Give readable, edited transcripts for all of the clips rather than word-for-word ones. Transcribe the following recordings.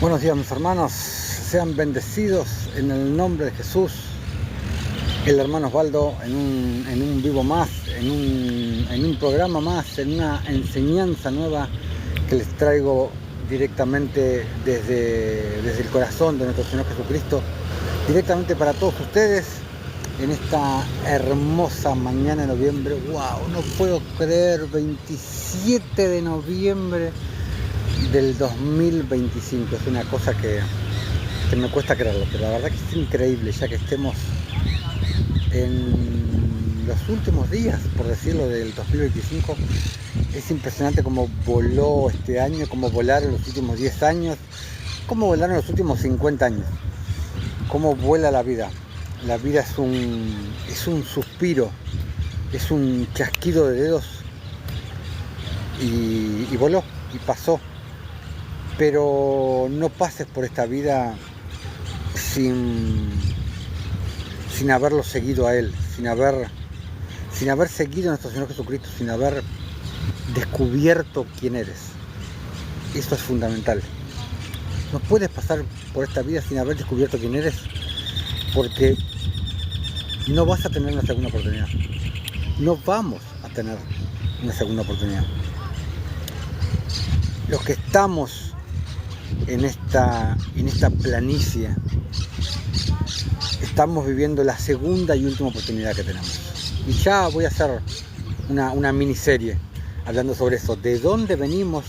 Buenos días, mis hermanos, sean bendecidos en el nombre de Jesús. El hermano Osvaldo en un vivo más, en un programa más, en una enseñanza nueva que les traigo directamente desde el corazón de nuestro Señor Jesucristo, directamente para todos ustedes en esta hermosa mañana de noviembre. ¡Wow! No puedo creer, 27 de noviembre del 2025. Es una cosa que me cuesta creerlo, pero la verdad que es increíble, ya que estemos en los últimos días, por decirlo, del 2025. Es impresionante cómo voló este año, cómo volaron los últimos 10 años, cómo volaron los últimos 50 años, cómo vuela la vida. La vida es un suspiro, es un chasquido de dedos y voló y pasó. Pero no pases por esta vida sin haberlo seguido a Él, sin haber seguido a nuestro Señor Jesucristo, sin haber descubierto quién eres. Esto es fundamental. No puedes pasar por esta vida sin haber descubierto quién eres, porque no vas a tener una segunda oportunidad. No vamos a tener una segunda oportunidad. Los que estamos en esta planicie, estamos viviendo la segunda y última oportunidad que tenemos. Y ya voy a hacer una miniserie hablando sobre eso, de dónde venimos,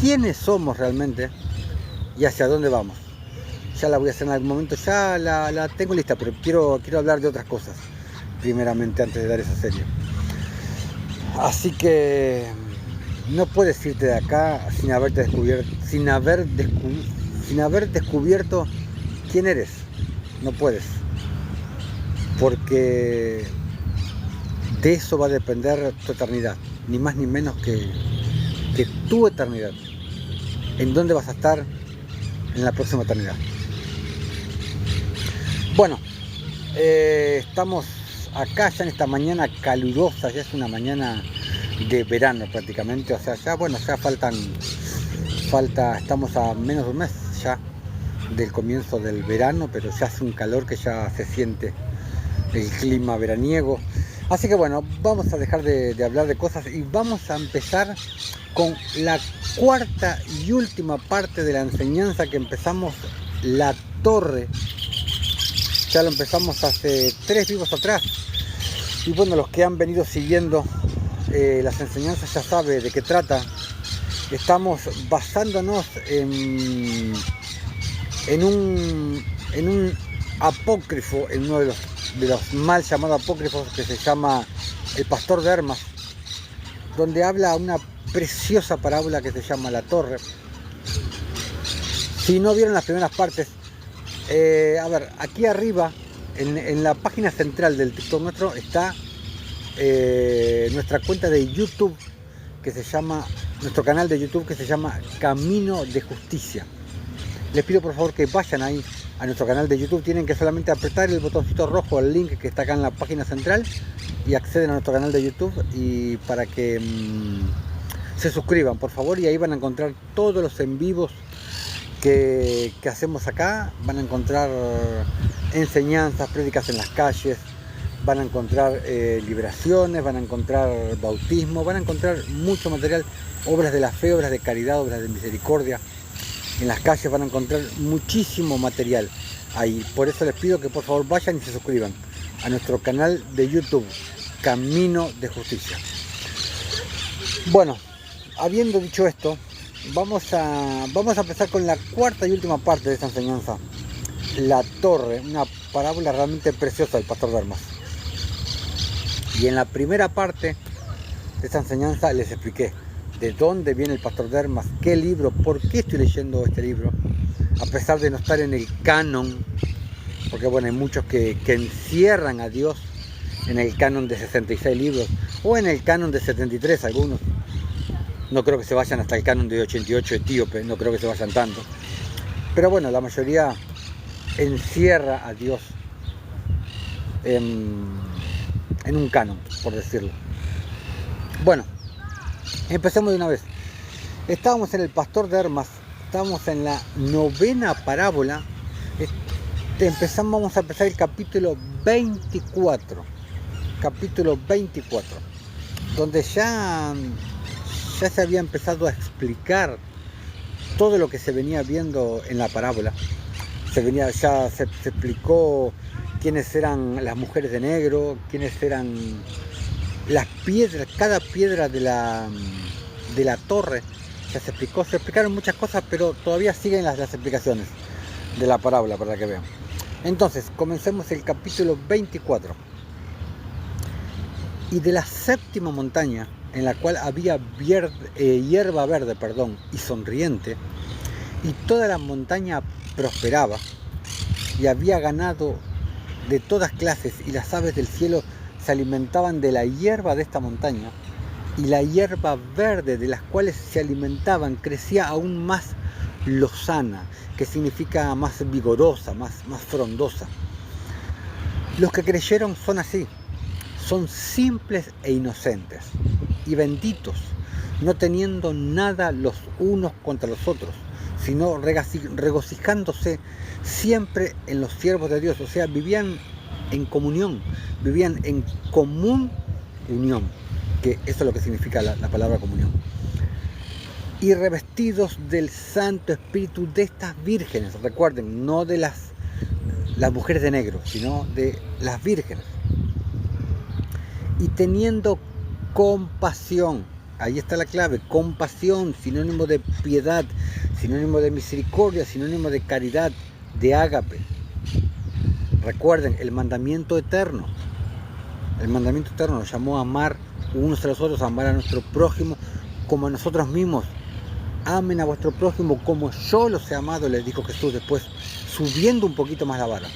quiénes somos realmente y hacia dónde vamos. Ya la voy a hacer en algún momento, ya la tengo lista, pero quiero hablar de otras cosas primeramente antes de dar esa serie. Así que no puedes irte de acá sin haber descubierto quién eres. No puedes, porque de eso va a depender tu eternidad, ni más ni menos que tu eternidad. ¿En dónde vas a estar en la próxima eternidad? Bueno, estamos acá ya en esta mañana calurosa, ya es una mañana de verano prácticamente, o sea, ya estamos a menos de un mes ya del comienzo del verano, pero ya hace un calor que ya se siente el clima veraniego. Así que bueno, vamos a dejar de hablar de cosas y vamos a empezar con la cuarta y última parte de la enseñanza que empezamos, la torre. Ya lo empezamos hace 3 vivos atrás. Y bueno, los que han venido siguiendo las enseñanzas ya saben de qué trata. Estamos basándonos en un apócrifo, en uno de los mal llamados apócrifos, que se llama El Pastor de Hermas, donde habla una preciosa parábola que se llama La Torre. Si no vieron las primeras partes, a ver, aquí arriba en la página central del TikTok nuestro está nuestra cuenta de YouTube, que se llama, nuestro canal de YouTube, que se llama Camino de Justicia. Les pido por favor que vayan ahí a nuestro canal de YouTube. Tienen que solamente apretar el botoncito rojo, el link que está acá en la página central, y acceden a nuestro canal de YouTube, y para que se suscriban por favor, y ahí van a encontrar todos los en vivos que hacemos acá. Van a encontrar enseñanzas, prédicas en las calles, van a encontrar liberaciones, van a encontrar bautismo, van a encontrar mucho material, obras de la fe, obras de caridad, obras de misericordia. En las calles van a encontrar muchísimo material ahí. Por eso les pido que por favor vayan y se suscriban a nuestro canal de YouTube, Camino de Justicia. Bueno, habiendo dicho esto, vamos a empezar con la cuarta y última parte de esta enseñanza, La Torre, una parábola realmente preciosa del Pastor de Hermas. Y en la primera parte de esta enseñanza les expliqué de dónde viene el Pastor de Hermas, qué libro, por qué estoy leyendo este libro, a pesar de no estar en el canon, porque bueno, hay muchos que encierran a Dios en el canon de 66 libros, o en el canon de 73 algunos. No creo que se vayan hasta el canon de 88 etíope, no creo que se vayan tanto. Pero bueno, la mayoría encierra a Dios en un canon, por decirlo. Bueno, empecemos de una vez. Estábamos en el Pastor de Hermas estamos en la 9ª parábola. Vamos a empezar el capítulo 24. Capítulo 24. Donde ya se había empezado a explicar todo lo que se venía viendo en la parábola. Ya se explicó quiénes eran las mujeres de negro, quiénes eran las piedras, cada piedra de la torre. Ya se explicaron muchas cosas, pero todavía siguen las explicaciones de la parábola para que vean. Entonces, comencemos el capítulo 24. Y de la 7ª montaña, en la cual había hierba verde, y sonriente, y toda la montaña prosperaba, y había ganado de todas clases, y las aves del cielo se alimentaban de la hierba de esta montaña, y la hierba verde de las cuales se alimentaban crecía aún más lozana, que significa más vigorosa, más frondosa. Los que creyeron son así, son simples e inocentes, y benditos, no teniendo nada los unos contra los otros, sino regocijándose siempre en los siervos de Dios. O sea, vivían en comunión, vivían en común unión, que eso es lo que significa la palabra comunión. Y revestidos del Santo Espíritu de estas vírgenes, recuerden, no de las mujeres de negro, sino de las vírgenes. Y teniendo compasión, ahí está la clave, compasión, sinónimo de piedad, sinónimo de misericordia, sinónimo de caridad, de ágape. Recuerden, el mandamiento eterno nos llamó a amar unos a los otros, a amar a nuestro prójimo como a nosotros mismos. Amen a vuestro prójimo como yo los he amado, les dijo Jesús después, subiendo un poquito más la vara.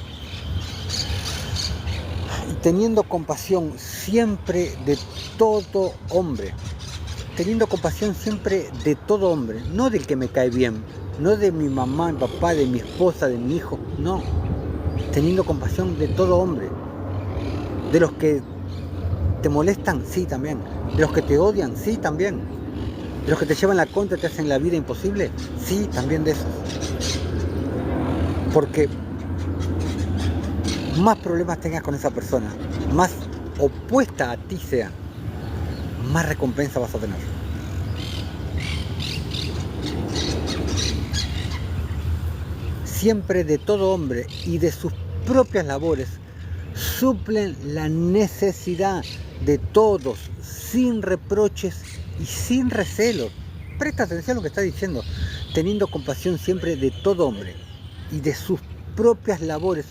Y teniendo compasión siempre de todo hombre, teniendo compasión siempre de todo hombre, no del que me cae bien, no de mi mamá, mi papá, de mi esposa, de mi hijo, no, teniendo compasión de todo hombre, de los que te molestan, sí también, de los que te odian, sí también, de los que te llevan la contra, te hacen la vida imposible, sí también de esos, porque más problemas tengas con esa persona, más opuesta a ti sea, más recompensa vas a tener. Siempre de todo hombre y de sus propias labores suplen la necesidad de todos sin reproches y sin recelo. Presta atención a lo que está diciendo. Teniendo compasión siempre de todo hombre y de sus propias labores,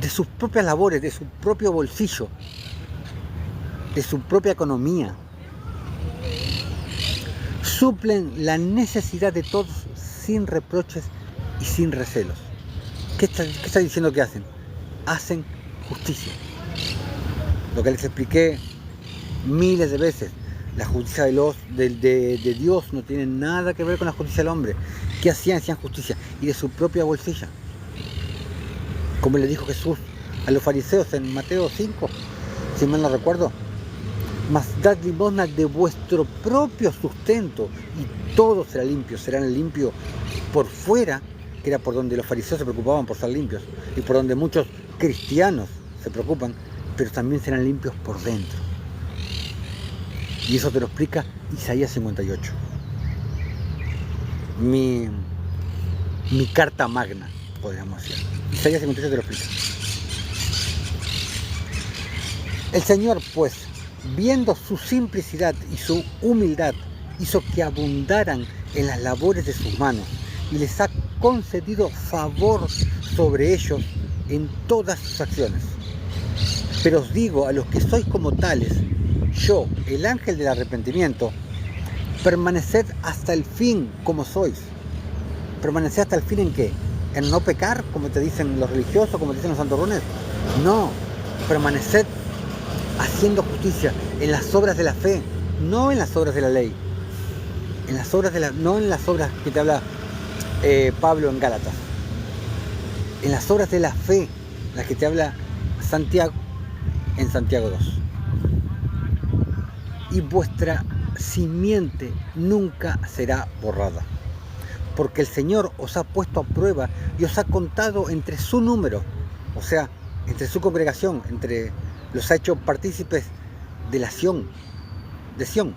de su propio bolsillo, de su propia economía. Suplen la necesidad de todos sin reproches y sin recelos. ¿Qué está diciendo que hacen? Hacen justicia. Lo que les expliqué miles de veces. La justicia de Dios no tiene nada que ver con la justicia del hombre. ¿Qué hacían? Hacían justicia. Y de su propia bolsilla. Como le dijo Jesús a los fariseos en Mateo 5, si mal no recuerdo. Mas dad limosna de vuestro propio sustento y todo serán limpios por fuera, que era por donde los fariseos se preocupaban por ser limpios y por donde muchos cristianos se preocupan, pero también serán limpios por dentro. Y eso te lo explica Isaías 58. Mi carta magna, podríamos decir. Isaías 58 te lo explica. El Señor, pues, viendo su simplicidad y su humildad, hizo que abundaran en las labores de sus manos y les ha concedido favor sobre ellos en todas sus acciones. Pero os digo a los que sois como tales, yo, el ángel del arrepentimiento, permaneced hasta el fin como sois. ¿Permaneced hasta el fin en qué? ¿En no pecar, como te dicen los religiosos, como te dicen los santorrones? No, permaneced haciendo justicia en las obras de la fe, no en las obras de la ley, no en las obras que te habla Pablo en Gálatas, en las obras de la fe, las que te habla Santiago en Santiago 2. Y vuestra simiente nunca será borrada. porque el Señor os ha puesto a prueba y os ha contado entre su número, o sea, entre su congregación, los ha hecho partícipes de la Sión, de Sión.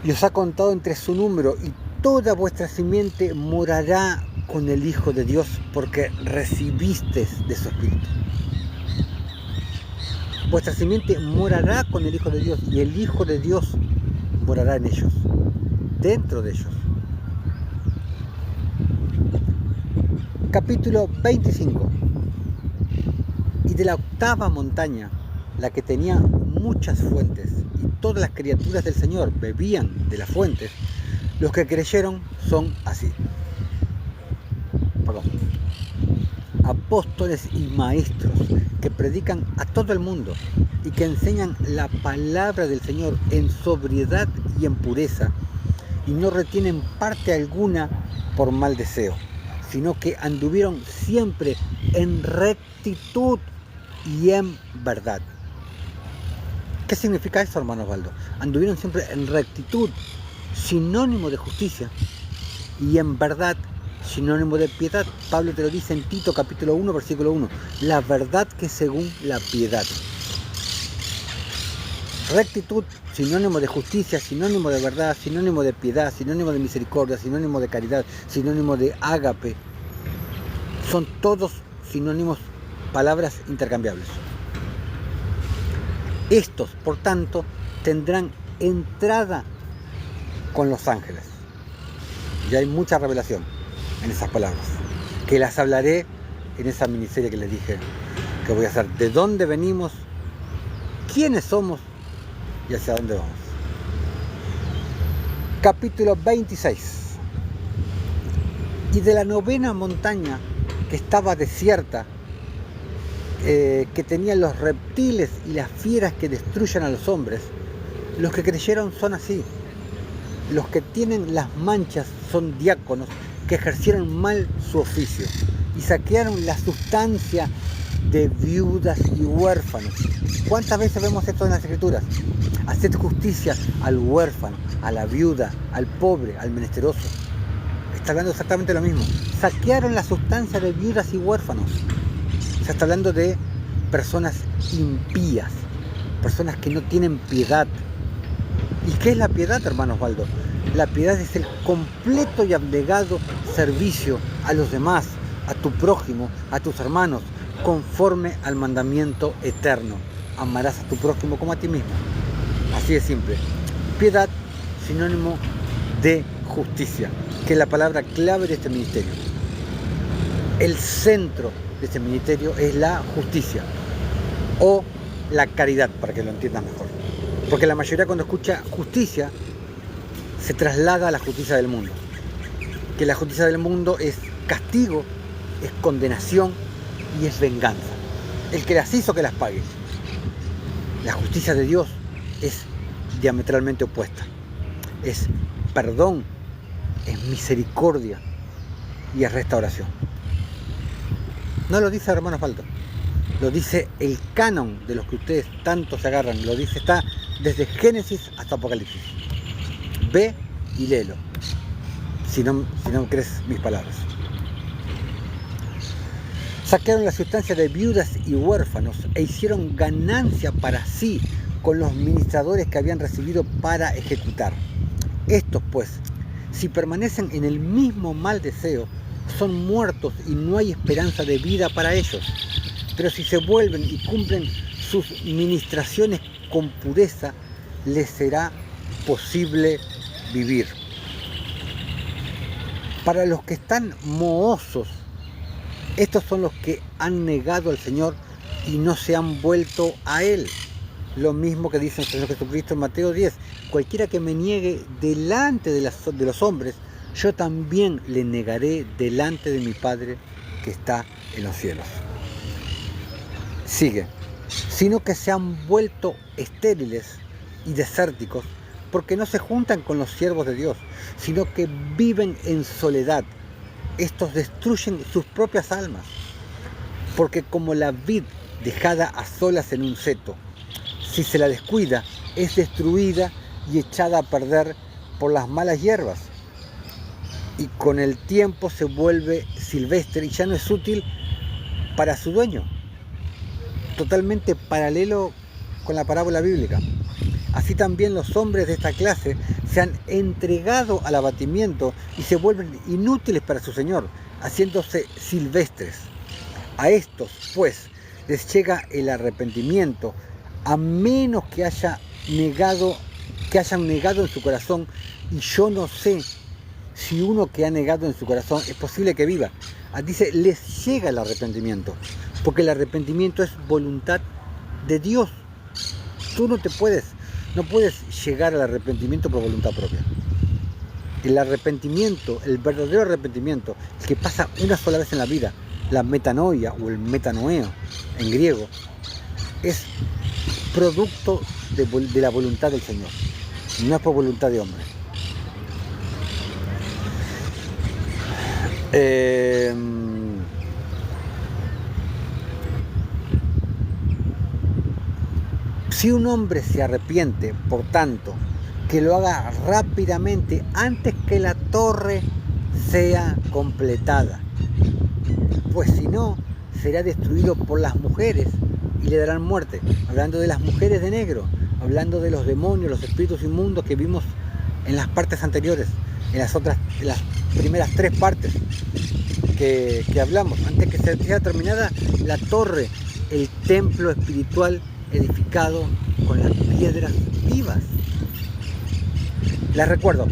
Y os ha contado entre su número, y toda vuestra simiente morará con el Hijo de Dios, porque recibisteis de su Espíritu. Vuestra simiente morará con el Hijo de Dios, y el Hijo de Dios morará en ellos, dentro de ellos. Capítulo 25. Y de la octava montaña, la que tenía muchas fuentes, y todas las criaturas del Señor bebían de las fuentes, los que creyeron son así. Apóstoles y maestros que predican a todo el mundo y que enseñan la palabra del Señor en sobriedad y en pureza, y no retienen parte alguna por mal deseo, sino que anduvieron siempre en rectitud y en verdad. ¿Qué significa eso, hermano Osvaldo? Anduvieron siempre en rectitud, sinónimo de justicia, y en verdad, sinónimo de piedad. Pablo te lo dice en Tito capítulo 1, versículo 1. La verdad que según la piedad. Rectitud, sinónimo de justicia, sinónimo de verdad, sinónimo de piedad, sinónimo de misericordia, sinónimo de caridad, sinónimo de ágape. Son todos sinónimos, palabras intercambiables. Estos, por tanto, tendrán entrada con los ángeles. Y hay mucha revelación en esas palabras, que las hablaré en esa miniserie que les dije que voy a hacer. De dónde venimos, quiénes somos y hacia dónde vamos. Capítulo 26. Y de la novena montaña, que estaba desierta, que tenía los reptiles y las fieras que destruyen a los hombres, los que creyeron son así. Los que tienen las manchas son diáconos que ejercieron mal su oficio y saquearon la sustancia de viudas y huérfanos. ¿Cuántas veces vemos esto en las Escrituras? Haced justicia al huérfano, a la viuda, al pobre, al menesteroso. Está hablando exactamente lo mismo. Saquearon la sustancia de viudas y huérfanos. Se está hablando de personas impías, personas que no tienen piedad. ¿Y qué es la piedad, hermano Osvaldo? La piedad es el completo y abnegado servicio a los demás, a tu prójimo, a tus hermanos, conforme al mandamiento eterno. Amarás a tu prójimo como a ti mismo. Así de simple. Piedad, sinónimo de justicia, que es la palabra clave de este ministerio. El centro de este ministerio es la justicia o la caridad, para que lo entiendas mejor. Porque la mayoría, cuando escucha justicia, se traslada a la justicia del mundo. Que la justicia del mundo es castigo, es condenación y es venganza. El que las hizo, que las pague. La justicia de Dios es diametralmente opuesta. Es perdón, es misericordia y es restauración. No lo dice hermano Osvaldo, lo dice el canon de los que ustedes tanto se agarran. Lo dice, está desde Génesis hasta Apocalipsis. Ve y léelo, si no crees mis palabras. Saquearon la sustancia de viudas y huérfanos e hicieron ganancia para sí con los ministradores que habían recibido para ejecutar. Estos, pues, si permanecen en el mismo mal deseo, son muertos y no hay esperanza de vida para ellos. Pero si se vuelven y cumplen sus ministraciones con pureza, les será posible vivir. Para los que están mohosos, estos son los que han negado al Señor y no se han vuelto a Él. Lo mismo que dice el Señor Jesucristo en Mateo 10. Cualquiera que me niegue delante de los hombres, yo también le negaré delante de mi Padre que está en los cielos. Sigue. Sino que se han vuelto estériles y desérticos, porque no se juntan con los siervos de Dios, sino que viven en soledad. Estos destruyen sus propias almas, porque como la vid dejada a solas en un seto, si se la descuida, es destruida y echada a perder por las malas hierbas. y con el tiempo se vuelve silvestre y ya no es útil para su dueño. Totalmente paralelo con la parábola bíblica. Así también los hombres de esta clase se han entregado al abatimiento y se vuelven inútiles para su Señor, haciéndose silvestres. A estos, pues, les llega el arrepentimiento, a menos que hayan negado en su corazón, y yo no sé si uno que ha negado en su corazón es posible que viva. Dice, les llega el arrepentimiento, porque el arrepentimiento es voluntad de Dios. Tú no puedes llegar al arrepentimiento por voluntad propia. El arrepentimiento, el verdadero arrepentimiento, el que pasa una sola vez en la vida, la metanoia o el metanoeo en griego, es producto de la voluntad del Señor, no es por voluntad de hombre. Si un hombre se arrepiente, por tanto, que lo haga rápidamente antes que la torre sea completada, pues si no, será destruido por las mujeres y le darán muerte. Hablando de las mujeres de negro, hablando de los demonios, los espíritus inmundos que vimos en las partes anteriores, en las primeras 3 partes que hablamos, antes que sea terminada la torre, el templo espiritual edificado con las piedras vivas. Les recuerdo,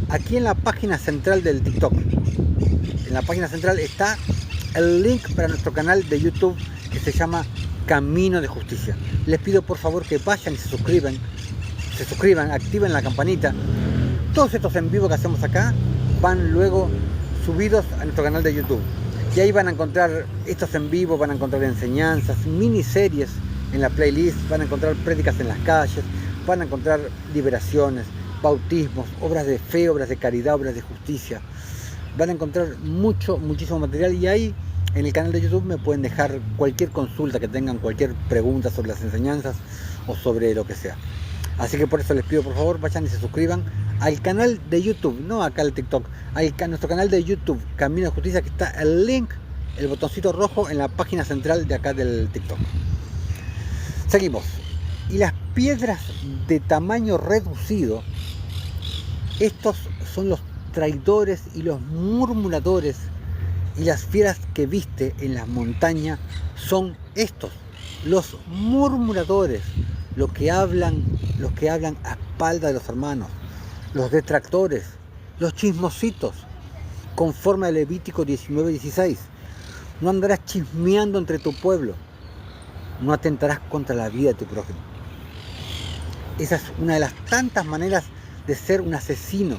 aquí en la página central del TikTok, en la página central está el link para nuestro canal de YouTube que se llama Camino de Justicia. Les pido por favor que vayan y se suscriban, activen la campanita. Todos estos en vivo que hacemos acá van luego subidos a nuestro canal de YouTube. Y ahí van a encontrar estos en vivo, van a encontrar enseñanzas, miniseries en la playlist, van a encontrar prédicas en las calles, van a encontrar liberaciones, bautismos, obras de fe, obras de caridad, obras de justicia. Van a encontrar muchísimo material, y ahí en el canal de YouTube me pueden dejar cualquier consulta que tengan, cualquier pregunta sobre las enseñanzas o sobre lo que sea. Así que por eso les pido por favor vayan y se suscriban al canal de YouTube, no acá al TikTok, a nuestro canal de YouTube, Camino de Justicia, que está el link, el botoncito rojo en la página central de acá del TikTok. Seguimos. Y las piedras de tamaño reducido, estos son los traidores y los murmuradores, y las fieras que viste en las montañas son estos, los murmuradores, los que hablan a espalda de los hermanos, los detractores, los chismositos, conforme a Levítico 19:16. No andarás chismeando entre tu pueblo, no atentarás contra la vida de tu prójimo. Esa es una de las tantas maneras de ser un asesino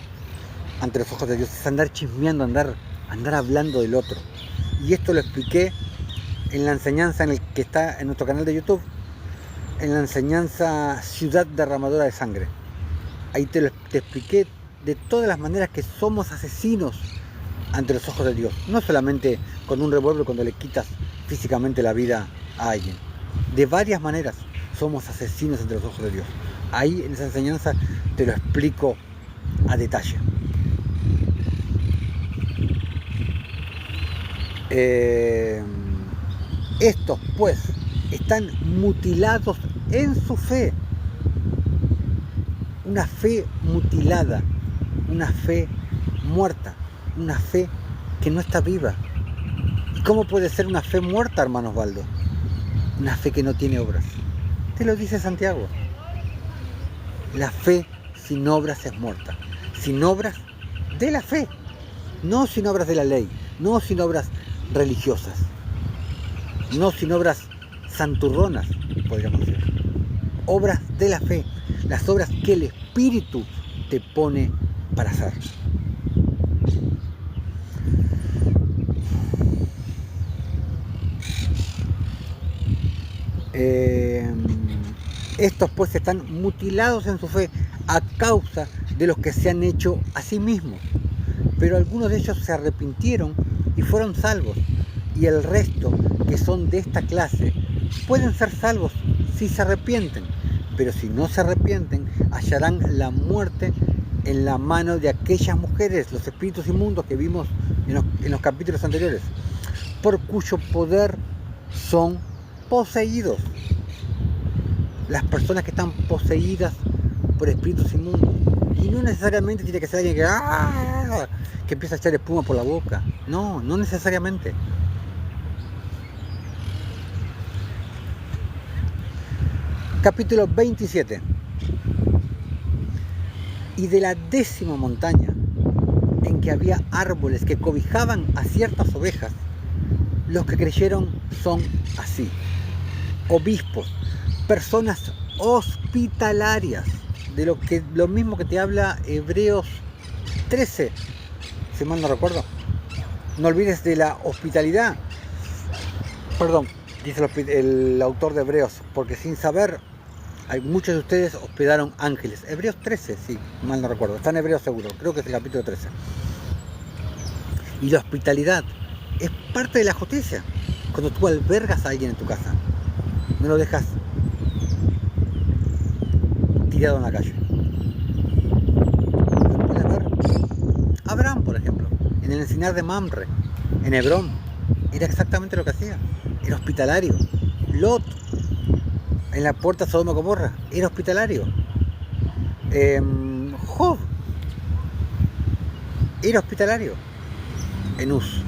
ante los ojos de Dios, es andar chismeando, andar hablando del otro. Y esto lo expliqué en la enseñanza en el que está en nuestro canal de YouTube, en la enseñanza Ciudad Derramadora de Sangre. Ahí te expliqué de todas las maneras que somos asesinos ante los ojos de Dios. No solamente con un revólver cuando le quitas físicamente la vida a alguien. De varias maneras somos asesinos ante los ojos de Dios. Ahí en esa enseñanza te lo explico a detalle. Estos pues están mutilados en su fe. Una fe mutilada, una fe muerta, una fe que no está viva. ¿Y cómo puede ser una fe muerta, hermano Osvaldo? Una fe que no tiene obras. Te lo dice Santiago. La fe sin obras es muerta. Sin obras de la fe, no sin obras de la ley, no sin obras religiosas, no sin obras santurronas, podríamos decir. Obras de la fe, las obras que el Espíritu te pone para hacer. Estos pues están mutilados en su fe a causa de los que se han hecho a sí mismos, pero algunos de ellos se arrepintieron y fueron salvos, y el resto que son de esta clase pueden ser salvos si se arrepienten, pero si no se arrepienten hallarán la muerte en la mano de aquellas mujeres, los espíritus inmundos que vimos en los capítulos anteriores, por cuyo poder son poseídos. Las personas que están poseídas por espíritus inmundos. Y no necesariamente tiene que ser alguien que empieza a echar espuma por la boca. No, no necesariamente. Capítulo 27. Y de la 10ª montaña, en que había árboles que cobijaban a ciertas ovejas, los que creyeron son así: obispos, personas hospitalarias, de lo mismo que te habla Hebreos 13, si mal no recuerdo. No olvides de la hospitalidad. Perdón, dice el autor de Hebreos, porque sin saber, muchos de ustedes hospedaron ángeles. Hebreos 13, sí, mal no recuerdo. Está en Hebreos seguro, creo que es el capítulo 13. Y la hospitalidad es parte de la justicia. Cuando tú albergas a alguien en tu casa, no lo dejas tirado en la calle. ¿Lo puedes ver? Abraham, por ejemplo, en el encinar de Mamre, en Hebrón, era exactamente lo que hacía. Era hospitalario. Lot, en la puerta de Sodoma y Gomorra, era hospitalario. Job era hospitalario en Uz.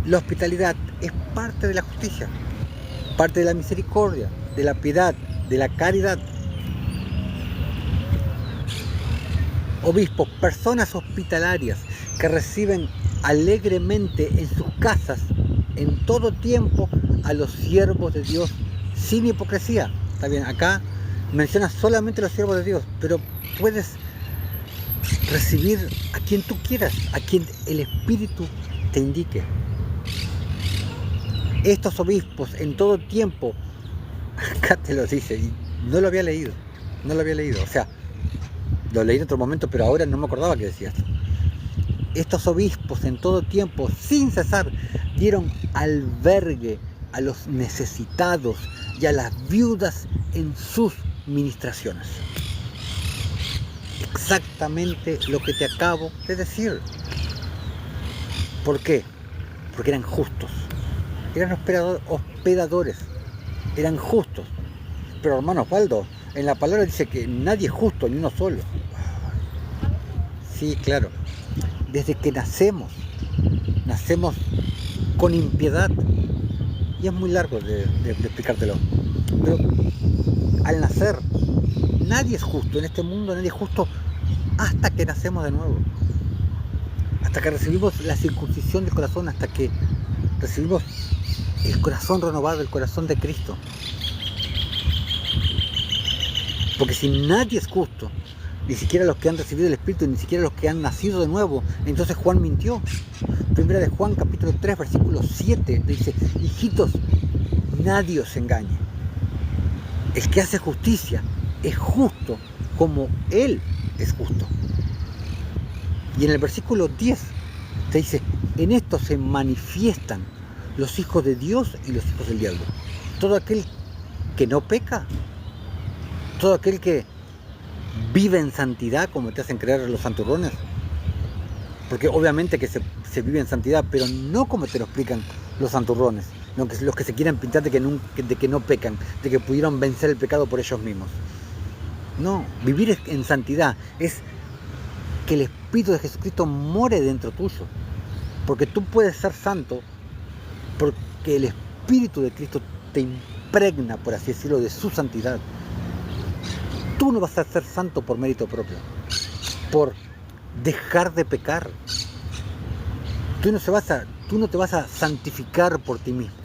La hospitalidad es parte de la justicia, parte de la misericordia, de la piedad, de la caridad. Obispos, personas hospitalarias que reciben alegremente en sus casas en todo tiempo a los siervos de Dios sin hipocresía. Está bien, acá menciona solamente los siervos de Dios, pero puedes recibir a quien tú quieras, a quien el Espíritu te indique. Estos obispos en todo tiempo, acá te lo dice, y no lo había leído, o sea, lo leí en otro momento, pero ahora no me acordaba que decía esto. Estos obispos en todo tiempo, sin cesar, dieron albergue a los necesitados y a las viudas en sus ministraciones. Exactamente lo que te acabo de decir. ¿Por qué? Porque eran justos, eran hospedadores, eran justos. Pero hermano Osvaldo, en la palabra dice que nadie es justo, ni uno solo. Sí, claro. Desde que nacemos con impiedad. Y es muy largo de explicártelo. Pero al nacer, nadie es justo en este mundo, nadie es justo hasta que nacemos de nuevo. Hasta que recibimos la circuncisión del corazón, hasta que recibimos el corazón renovado, el corazón de Cristo. Porque si nadie es justo, ni siquiera los que han recibido el Espíritu, ni siquiera los que han nacido de nuevo, entonces Juan mintió. Primera de Juan, capítulo 3, versículo 7, dice: hijitos, nadie os engañe. El que hace justicia es justo como Él es justo. Y en el versículo 10 te dice: en esto se manifiestan los hijos de Dios y los hijos del diablo. Todo aquel que no peca, todo aquel que vive en santidad, como te hacen creer los santurrones, porque obviamente que se vive en santidad, pero no como te lo explican los santurrones, los que se quieren pintar de que no pecan, de que pudieron vencer el pecado por ellos mismos. No, vivir en santidad es que el Espíritu de Jesucristo more dentro tuyo, porque tú puedes ser santo porque el Espíritu de Cristo te impregna, por así decirlo, de su santidad. Tú no vas a ser santo por mérito propio, por dejar de pecar. Tú no te vas a santificar por ti mismo.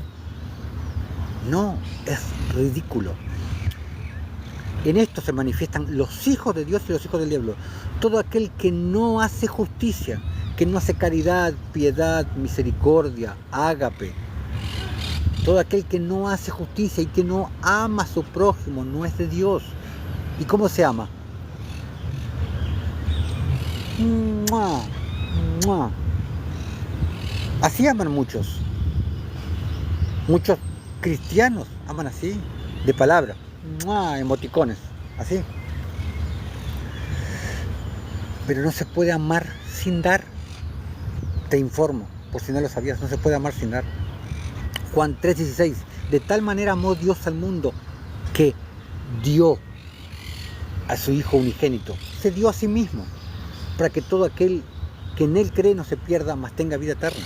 No, es ridículo. En esto se manifiestan los hijos de Dios y los hijos del diablo. Todo aquel que no hace justicia, que no hace caridad, piedad, misericordia, ágape. Todo aquel que no hace justicia y que no ama a su prójimo no es de Dios. ¿Y cómo se ama? ¡Mua! ¡Mua! Así aman muchos. Muchos cristianos aman así, de palabra. ¡Mua! Emoticones, así. Pero no se puede amar sin dar. Te informo, por si no lo sabías, no se puede amar sin dar. Juan 3:16, de tal manera amó Dios al mundo que dio a su Hijo unigénito. Se dio a sí mismo, para que todo aquel que en Él cree no se pierda, mas tenga vida eterna.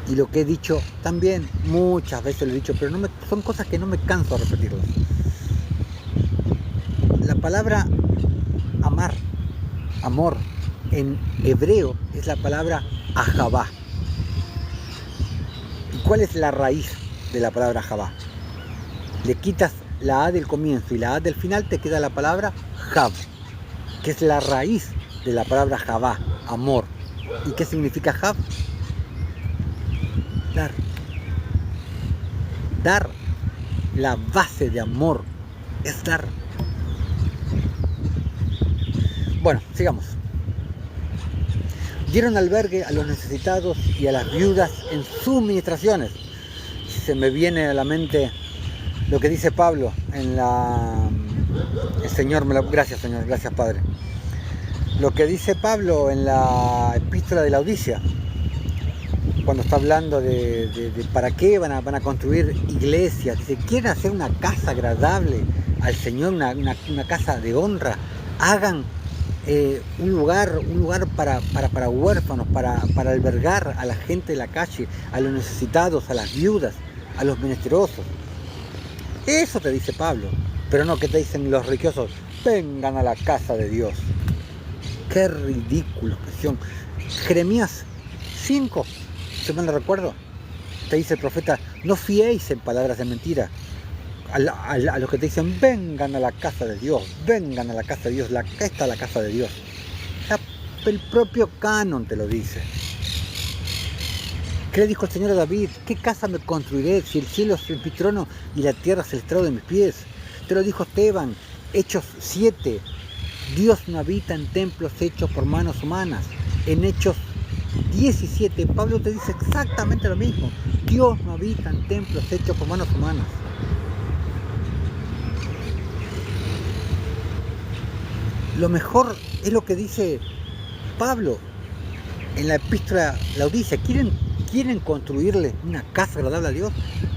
Y lo que he dicho también, muchas veces lo he dicho, pero son cosas que no me canso de repetirlas. La palabra amar, amor, en hebreo es la palabra ahavá. ¿Y cuál es la raíz de la palabra ahavá? Le quitas la A del comienzo y la A del final, te queda la palabra Hav, que es la raíz de la palabra Javá, amor. ¿Y qué significa Hav? Dar. Dar. La base de amor es dar. Bueno, sigamos. Dieron albergue a los necesitados y a las viudas en sus ministraciones. Se me viene a la mente lo que dice Pablo en la... Gracias, Señor, gracias, Padre. Lo que dice Pablo en la epístola de Laodicea, cuando está hablando de para qué van a construir iglesias. Dice, quieren hacer una casa agradable al Señor, una casa de honra. Hagan un lugar para huérfanos, para albergar a la gente de la calle, a los necesitados, a las viudas, a los menesterosos. Eso te dice Pablo. Pero no, que te dicen los religiosos, vengan a la casa de Dios. Qué ridículo expresión. Jeremías 5, si mal no recuerdo, te dice el profeta, no fiéis en palabras de mentira a los que te dicen, vengan a la casa de Dios, vengan a la casa de Dios, acá está la casa de Dios. El propio canon te lo dice. ¿Qué le dijo el Señor a David? ¿Qué casa me construiré si el cielo es mi trono y la tierra es el estrado de mis pies? Te lo dijo Esteban, Hechos 7. Dios no habita en templos hechos por manos humanas. En Hechos 17, Pablo te dice exactamente lo mismo. Dios no habita en templos hechos por manos humanas. Lo mejor es lo que dice Pablo en la epístola Laodicea. ¿Quieren construirle una casa agradable a Dios?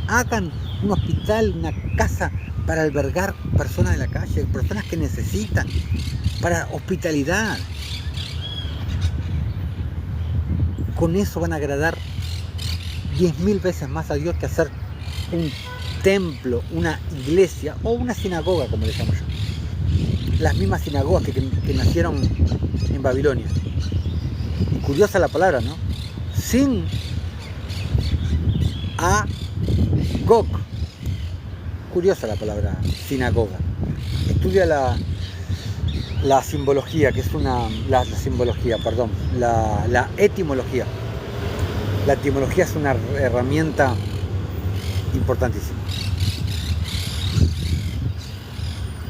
Hagan un hospital, una casa para albergar personas de la calle, personas que necesitan, para hospitalidad. Con eso van a agradar 10.000 veces más a Dios que hacer un templo, una iglesia o una sinagoga, como le llamo yo. Las mismas sinagogas que nacieron en Babilonia. Y curiosa la palabra, ¿no? Sin Agog. Curiosa la palabra sinagoga. Estudia la simbología, que es la etimología. La etimología es una herramienta importantísima.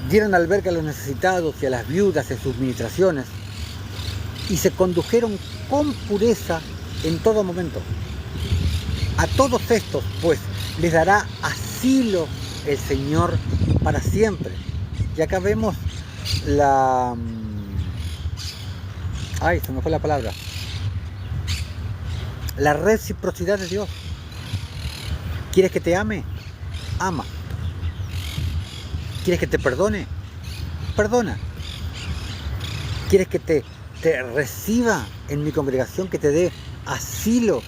Dieron albergue a los necesitados y a las viudas en sus ministraciones y se condujeron con pureza en todo momento. A todos estos, pues, les dará asilo el Señor para siempre. Y acá vemos se me fue la palabra. La reciprocidad de Dios. ¿Quieres que te ame? Ama. ¿Quieres que te perdone? Perdona. ¿Quieres que te reciba en mi congregación, que te dé asilo,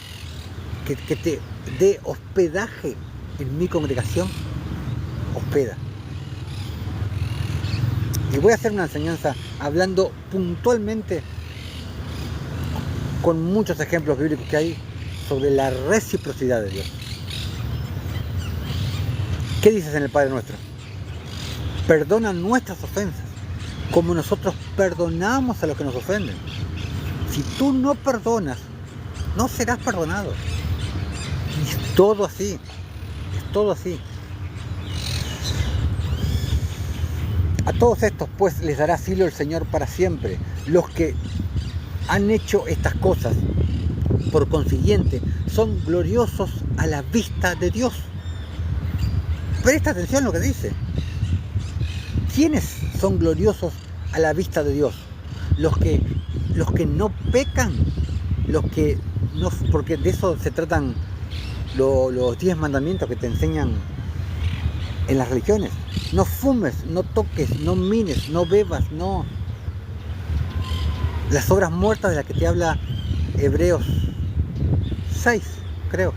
que te dé hospedaje en mi congregación? Hospeda. Y voy a hacer una enseñanza hablando puntualmente con muchos ejemplos bíblicos que hay sobre la reciprocidad de Dios. ¿Qué dices en el Padre Nuestro? Perdona nuestras ofensas, como nosotros perdonamos a los que nos ofenden. Si tú no perdonas, no serás perdonado. Y es todo así. Es todo así. A todos estos, pues, les dará asilo el Señor para siempre. Los que han hecho estas cosas, por consiguiente, son gloriosos a la vista de Dios. Presta atención a lo que dice. ¿Quiénes son gloriosos a la vista de Dios? los que no pecan, los que no, porque de eso se tratan los 10 mandamientos que te enseñan en las religiones. No fumes, no toques, no mines, no bebas, no. Las obras muertas de las que te habla Hebreos 6, creo.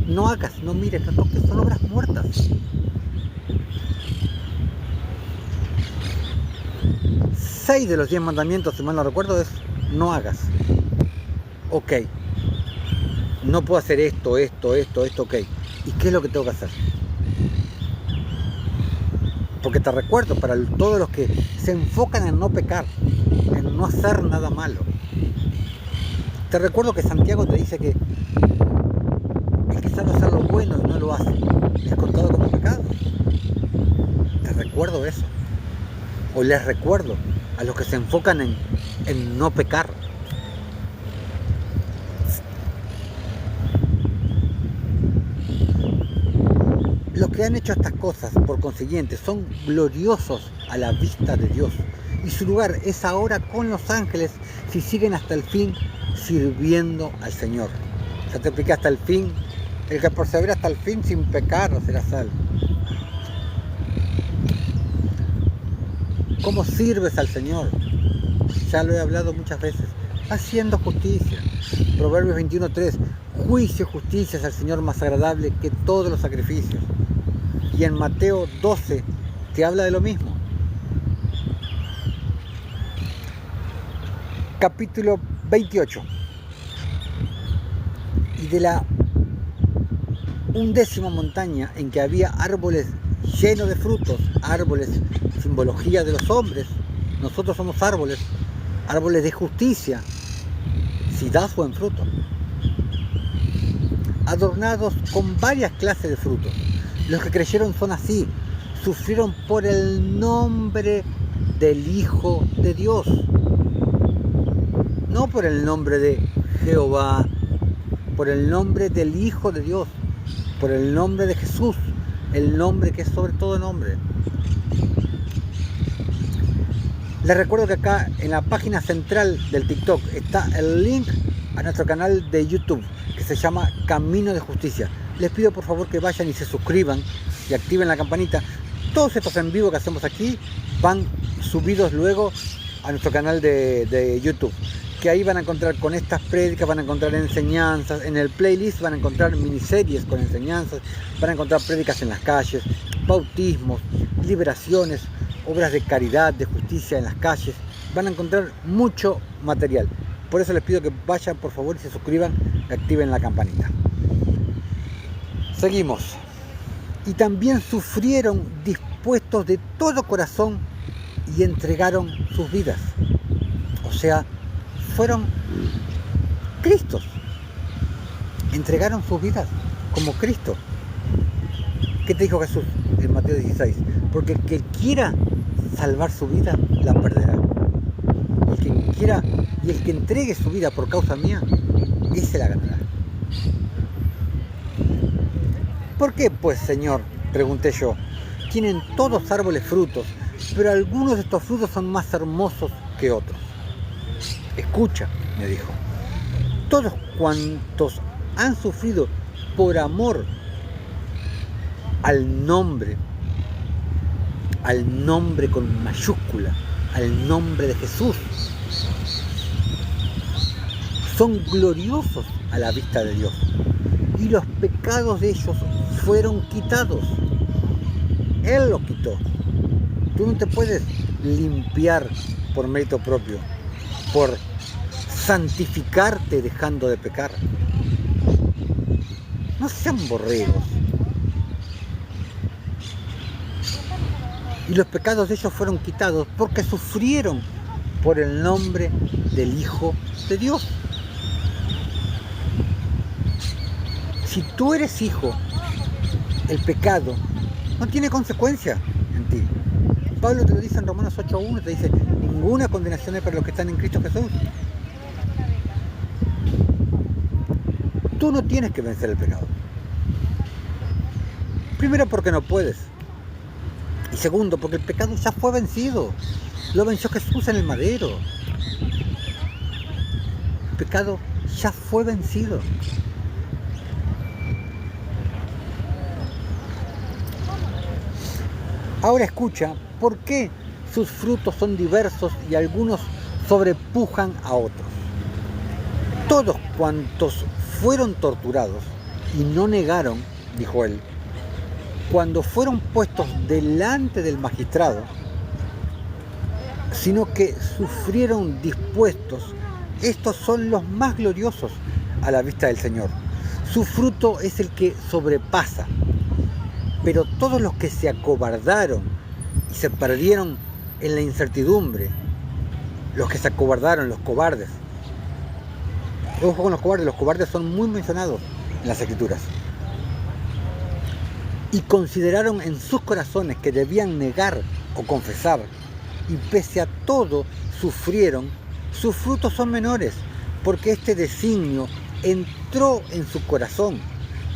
No hagas, no mires, no toques, son obras muertas. 6 de los 10 mandamientos, si mal no recuerdo, es no hagas. Ok. No puedo hacer esto, ok. ¿Y qué es lo que tengo que hacer? Porque te recuerdo, para todos los que se enfocan en no pecar, en no hacer nada malo, te recuerdo que Santiago te dice que el que sabe hacer lo bueno y no lo hace, es contado como pecado. Te recuerdo eso. O les recuerdo a los que se enfocan en no pecar. Los que han hecho estas cosas, por consiguiente, son gloriosos a la vista de Dios. Y su lugar es ahora con los ángeles si siguen hasta el fin sirviendo al Señor. Ya te expliqué hasta el fin. El que persevera hasta el fin sin pecar será salvo. ¿Cómo sirves al Señor? Ya lo he hablado muchas veces. Haciendo justicia. Proverbios 21:3. Juicio y justicia es al Señor más agradable que todos los sacrificios. Y en Mateo 12 te habla de lo mismo. Capítulo 28. Y de la 11ª montaña en que había árboles llenos de frutos, árboles, simbología de los hombres, nosotros somos árboles de justicia, si das buen fruto, adornados con varias clases de frutos. Los que creyeron son así, sufrieron por el nombre del Hijo de Dios, no por el nombre de Jehová, por el nombre del Hijo de Dios, por el nombre de Jesús, el nombre que es sobre todo nombre. Les recuerdo que acá en la página central del TikTok está el link a nuestro canal de YouTube que se llama Camino de Justicia. Les pido por favor que vayan y se suscriban y activen la campanita. Todos estos en vivo que hacemos aquí van subidos luego a nuestro canal de YouTube, que ahí van a encontrar con estas prédicas, van a encontrar enseñanzas, en el playlist van a encontrar miniseries con enseñanzas, van a encontrar prédicas en las calles, bautismos, liberaciones, obras de caridad, de justicia en las calles, van a encontrar mucho material. Por eso les pido que vayan por favor y se suscriban y activen la campanita. Seguimos. Y también sufrieron dispuestos de todo corazón y entregaron sus vidas. O sea, fueron Cristos. Entregaron sus vidas como Cristo. ¿Qué te dijo Jesús en Mateo 16? Porque el que quiera salvar su vida, la perderá. El que quiera y el que entregue su vida por causa mía, ese la ganará. ¿Por qué, pues, Señor? Pregunté yo. Tienen todos árboles frutos, pero algunos de estos frutos son más hermosos que otros. Escucha, me dijo. Todos cuantos han sufrido por amor al nombre con mayúscula, al nombre de Jesús, son gloriosos a la vista de Dios. Y los pecados de ellos fueron quitados. Él los quitó. Tú no te puedes limpiar por mérito propio, por santificarte dejando de pecar. No sean borregos. Y los pecados de ellos fueron quitados porque sufrieron por el nombre del Hijo de Dios. Si tú eres hijo, el pecado no tiene consecuencia en ti. Pablo te lo dice en Romanos 8:1, te dice, ninguna condenación hay para los que están en Cristo Jesús. Tú no tienes que vencer el pecado. Primero porque no puedes. Y segundo porque el pecado ya fue vencido. Lo venció Jesús en el madero. El pecado ya fue vencido. Ahora escucha por qué sus frutos son diversos y algunos sobrepujan a otros. Todos cuantos fueron torturados y no negaron, dijo él, cuando fueron puestos delante del magistrado, sino que sufrieron dispuestos, estos son los más gloriosos a la vista del Señor. Su fruto es el que sobrepasa. Pero todos los que se acobardaron y se perdieron en la incertidumbre, los que se acobardaron, los cobardes. Ojo con los cobardes son muy mencionados en las Escrituras. Y consideraron en sus corazones que debían negar o confesar, y pese a todo sufrieron, sus frutos son menores, porque este designio entró en su corazón,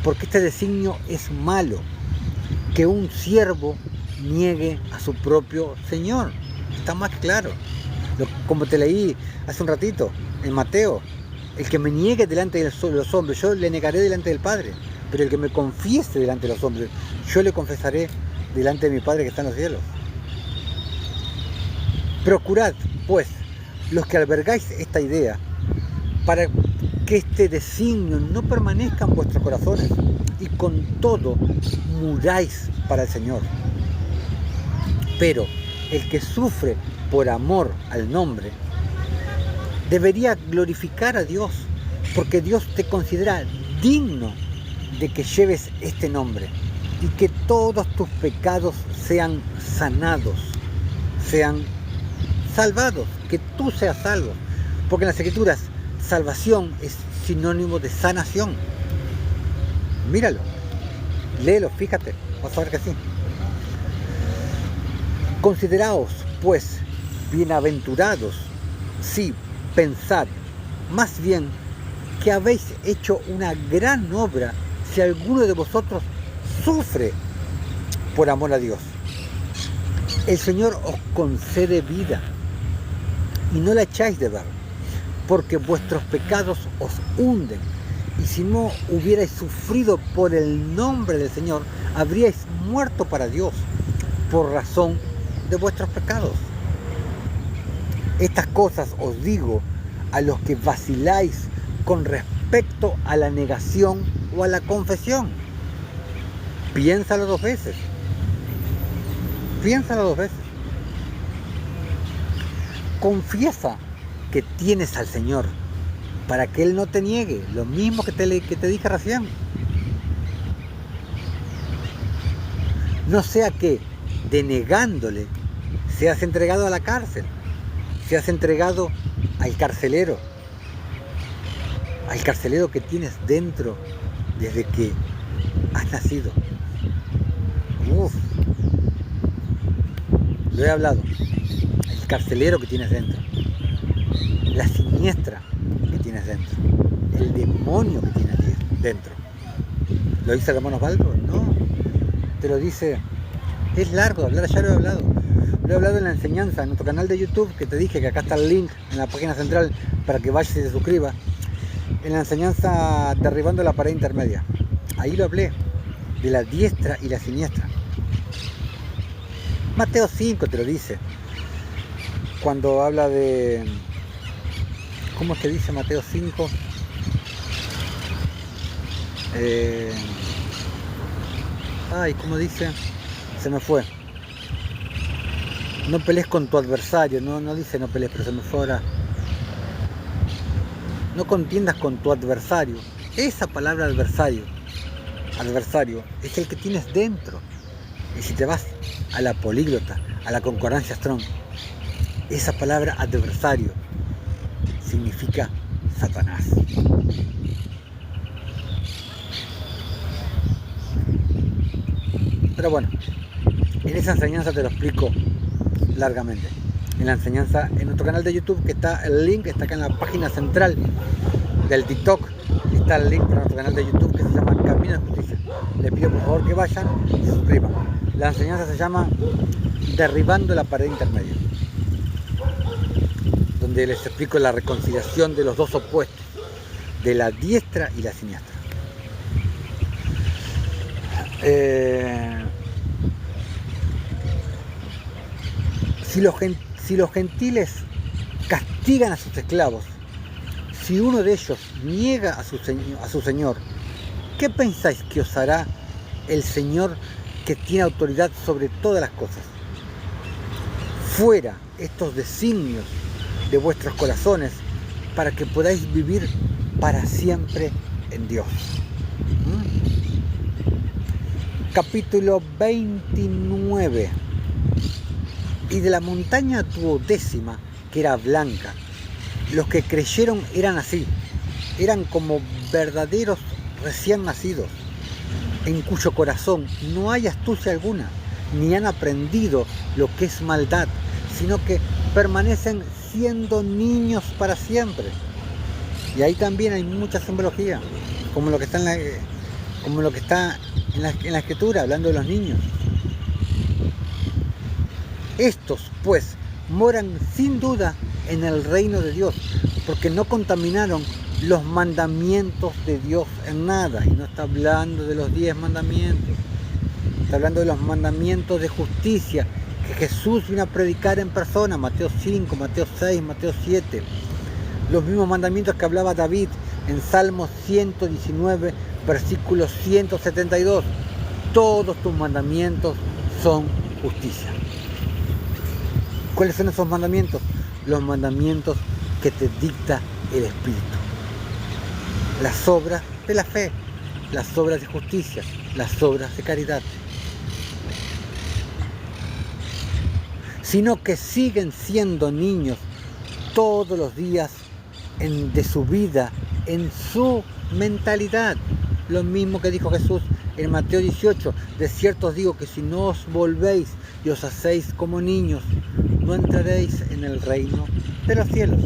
porque este designio es malo, que un siervo niegue a su propio Señor. Está más claro. Como te leí hace un ratito en Mateo, el que me niegue delante de los hombres, yo le negaré delante del Padre. Pero el que me confiese delante de los hombres, yo le confesaré delante de mi Padre que está en los cielos. Procurad, pues, los que albergáis esta idea, para que este designio no permanezca en vuestros corazones, y con todo muráis para el Señor. Pero el que sufre por amor al nombre debería glorificar a Dios, porque Dios te considera digno de que lleves este nombre y que todos tus pecados sean sanados, sean salvados, que tú seas salvo, porque en las Escrituras salvación es sinónimo de sanación. Míralo, léelo, fíjate, vas a ver que sí. Consideraos, pues, bienaventurados, sí, pensad, más bien, que habéis hecho una gran obra si alguno de vosotros sufre por amor a Dios. El Señor os concede vida y no la echáis de ver, porque vuestros pecados os hunden. Y si no hubierais sufrido por el nombre del Señor, habríais muerto para Dios por razón de vuestros pecados. Estas cosas os digo a los que vaciláis con respecto a la negación o a la confesión. Piénsalo dos veces. Piénsalo dos veces. Confiesa que tienes al Señor, para que Él no te niegue, lo mismo que te dije recién. No sea que, denegándole, seas entregado a la cárcel, seas entregado al carcelero que tienes dentro desde que has nacido. Lo he hablado. El carcelero que tienes dentro, la siniestra que tienes dentro, el demonio que tienes dentro. ¿Lo dice el hermano Osvaldo? No, te lo dice. Es largo de hablar, ya lo he hablado. Lo he hablado en la enseñanza, en nuestro canal de YouTube, que te dije que acá está el link en la página central para que vayas y te suscribas. En la enseñanza Derribando la pared intermedia. Ahí lo hablé, de la diestra y la siniestra. Mateo 5 te lo dice. Cuando habla de... ¿Cómo es que dice Mateo 5? ¿Cómo dice? Se me fue. No pelees con tu adversario. No dice no pelees, pero se me fue ahora. No contiendas con tu adversario. Esa palabra adversario es el que tienes dentro. Y si te vas a la políglota, a la concordancia Strong, esa palabra adversario significa Satanás. Pero bueno, en esa enseñanza te lo explico largamente. En la enseñanza, en nuestro canal de YouTube, que está el link, está acá en la página central del TikTok, está el link para nuestro canal de YouTube que se llama Camino de Justicia. Les pido por favor que vayan y se suscriban. La enseñanza se llama Derribando la pared intermedia. donde les explico la reconciliación de los dos opuestos, de la diestra y la siniestra. Si los gentiles castigan a sus esclavos, si uno de ellos niega a su señor, ¿qué pensáis que os hará el Señor que tiene autoridad sobre todas las cosas? Fuera estos designios de vuestros corazones para que podáis vivir para siempre en Dios. Capítulo 29. Y de la montaña duodécima, que era blanca, los que creyeron eran así, eran como verdaderos recién nacidos, en cuyo corazón no hay astucia alguna, ni han aprendido lo que es maldad, sino que permanecen siendo niños para siempre. Y ahí también hay mucha simbología, como lo que está en la escritura, hablando de los niños. Estos, pues, moran sin duda en el reino de Dios, porque no contaminaron los mandamientos de Dios en nada. Y no está hablando de los 10 mandamientos, está hablando de los mandamientos de justicia que Jesús vino a predicar en persona, Mateo 5, Mateo 6, Mateo 7. Los mismos mandamientos que hablaba David en Salmo 119, versículo 172. Todos tus mandamientos son justicia. ¿Cuáles son esos mandamientos? Los mandamientos que te dicta el Espíritu. Las obras de la fe, las obras de justicia, las obras de caridad. Sino que siguen siendo niños todos los días de su vida, en su mentalidad. Lo mismo que dijo Jesús en Mateo 18, de cierto os digo que si no os volvéis y os hacéis como niños, no entraréis en el reino de los cielos.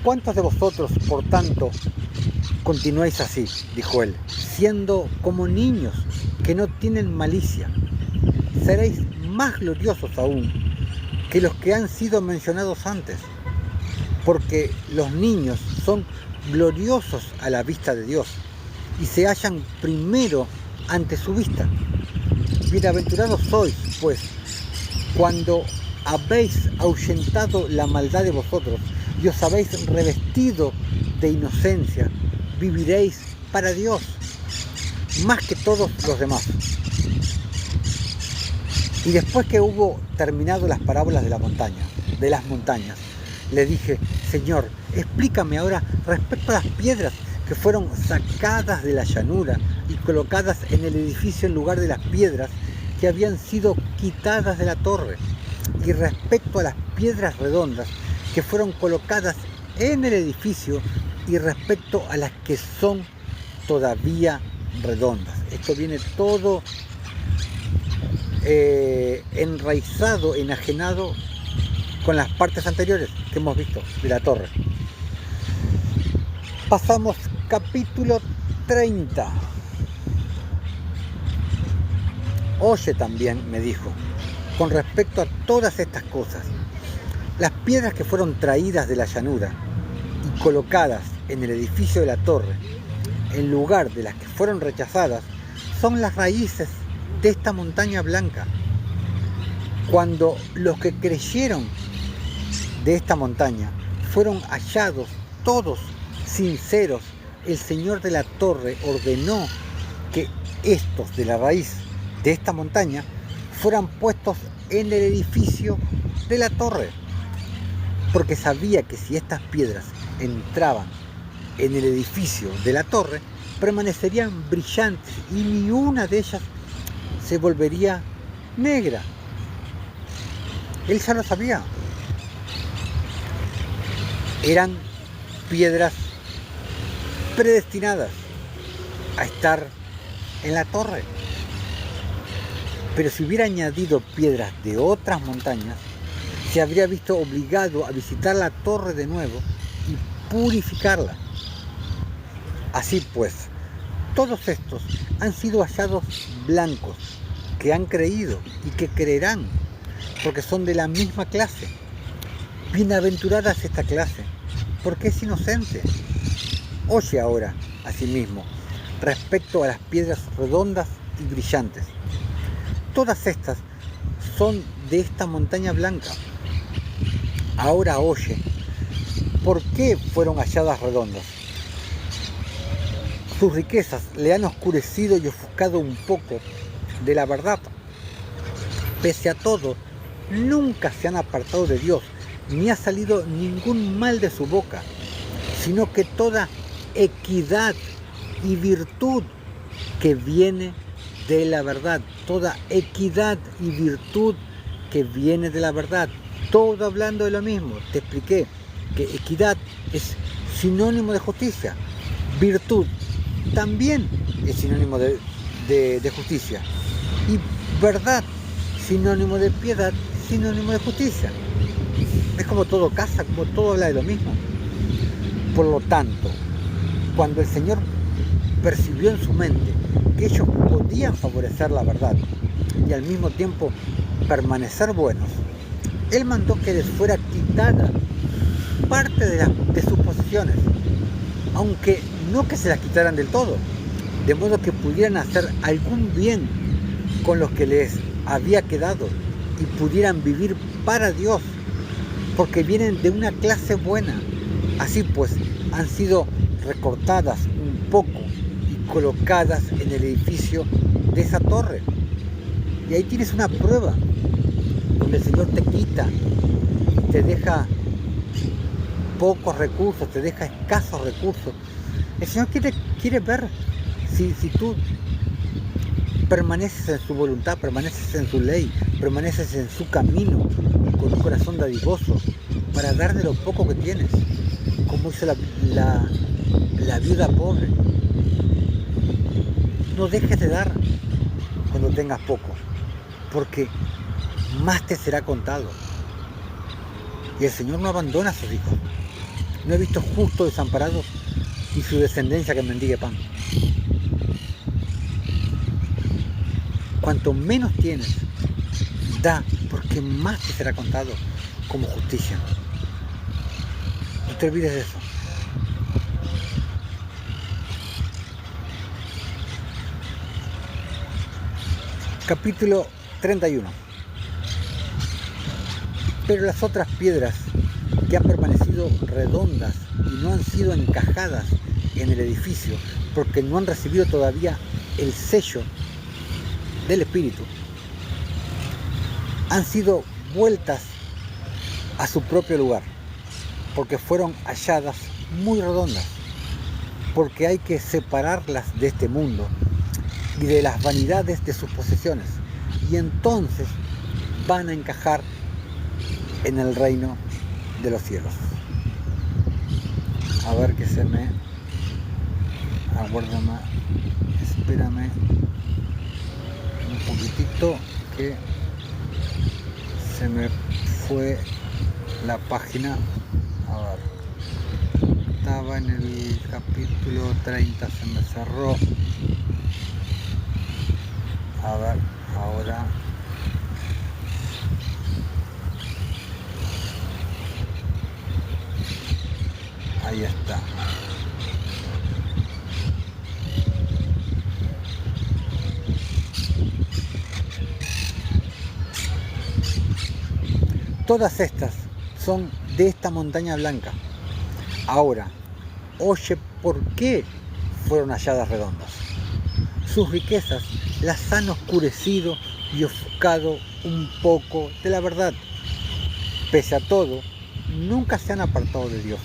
¿Cuántos de vosotros, por tanto, continuáis así? Dijo él, siendo como niños que no tienen malicia. Seréis más gloriosos aún que los que han sido mencionados antes, porque los niños son gloriosos a la vista de Dios y se hallan primero ante su vista. Bienaventurados sois, pues, cuando habéis ahuyentado la maldad de vosotros y os habéis revestido de inocencia, viviréis para Dios, más que todos los demás. Y después que hubo terminado las parábolas de las montañas, le dije, Señor, explícame ahora respecto a las piedras que fueron sacadas de la llanura y colocadas en el edificio en lugar de las piedras que habían sido quitadas de la torre, y respecto a las piedras redondas que fueron colocadas en el edificio y respecto a las que son todavía redondas. Esto viene todo enraizado, enajenado con las partes anteriores que hemos visto de la torre. Pasamos capítulo 30. Oye también, me dijo, con respecto a todas estas cosas, las piedras que fueron traídas de la llanura y colocadas en el edificio de la torre, en lugar de las que fueron rechazadas, son las raíces de esta montaña blanca. Cuando los que creyeron de esta montaña fueron hallados todos sinceros, el Señor de la torre ordenó que estos de la raíz de esta montaña fueran puestos en el edificio de la torre, porque sabía que si estas piedras entraban en el edificio de la torre, permanecerían brillantes y ni una de ellas se volvería negra. Él ya lo sabía. Eran piedras predestinadas a estar en la torre. Pero si hubiera añadido piedras de otras montañas, se habría visto obligado a visitar la torre de nuevo y purificarla. Así pues, todos estos han sido hallados blancos, que han creído y que creerán, porque son de la misma clase. Bienaventurada es esta clase, porque es inocente. Oye ahora, asimismo, respecto a las piedras redondas y brillantes. Todas estas son de esta montaña blanca. Ahora oye, ¿por qué fueron halladas redondas? Sus riquezas le han oscurecido y ofuscado un poco de la verdad. Pese a todo, nunca se han apartado de Dios, ni ha salido ningún mal de su boca, sino que toda equidad y virtud que viene de la verdad, toda equidad y virtud que viene de la verdad, todo hablando de lo mismo. Te expliqué que equidad es sinónimo de justicia, virtud también es sinónimo de justicia, y verdad, sinónimo de piedad, sinónimo de justicia. Es como todo casa, como todo habla de lo mismo. Por lo tanto, cuando el Señor percibió en su mente que ellos podían favorecer la verdad y al mismo tiempo permanecer buenos, Él mandó que les fuera quitada parte de sus posesiones, aunque no que se las quitaran del todo, de modo que pudieran hacer algún bien con los que les había quedado y pudieran vivir para Dios, porque vienen de una clase buena. Así pues, han sido recortadas un poco y colocadas en el edificio de esa torre. Y ahí tienes una prueba, donde el Señor te quita y te deja pocos recursos, te deja escasos recursos. El Señor quiere ver si tú permaneces en su voluntad, permaneces en su ley, permaneces en su camino, con un corazón dadivoso, para darle lo poco que tienes, como hizo la viuda pobre. No dejes de dar cuando tengas poco, porque más te será contado. Y el Señor no abandona a sus hijos. No he visto justos desamparados y su descendencia que mendigue pan. Cuanto menos tienes, da, porque más te será contado como justicia. No te olvides de eso. Capítulo 31. Pero las otras piedras que han permanecido redondas y no han sido encajadas en el edificio, porque no han recibido todavía el sello del Espíritu, han sido vueltas a su propio lugar, porque fueron halladas muy redondas, porque hay que separarlas de este mundo y de las vanidades de sus posesiones, y entonces van a encajar en el reino de los cielos. A ver que se me... Aguárdame, espérame un poquitito que se me fue la página. A ver, estaba en el capítulo 30, se me cerró. A ver, ahora ahí está. Todas estas son de esta montaña blanca. Ahora, oye, ¿por qué fueron halladas redondas? Sus riquezas las han oscurecido y ofuscado un poco de la verdad. Pese a todo, nunca se han apartado de Dios,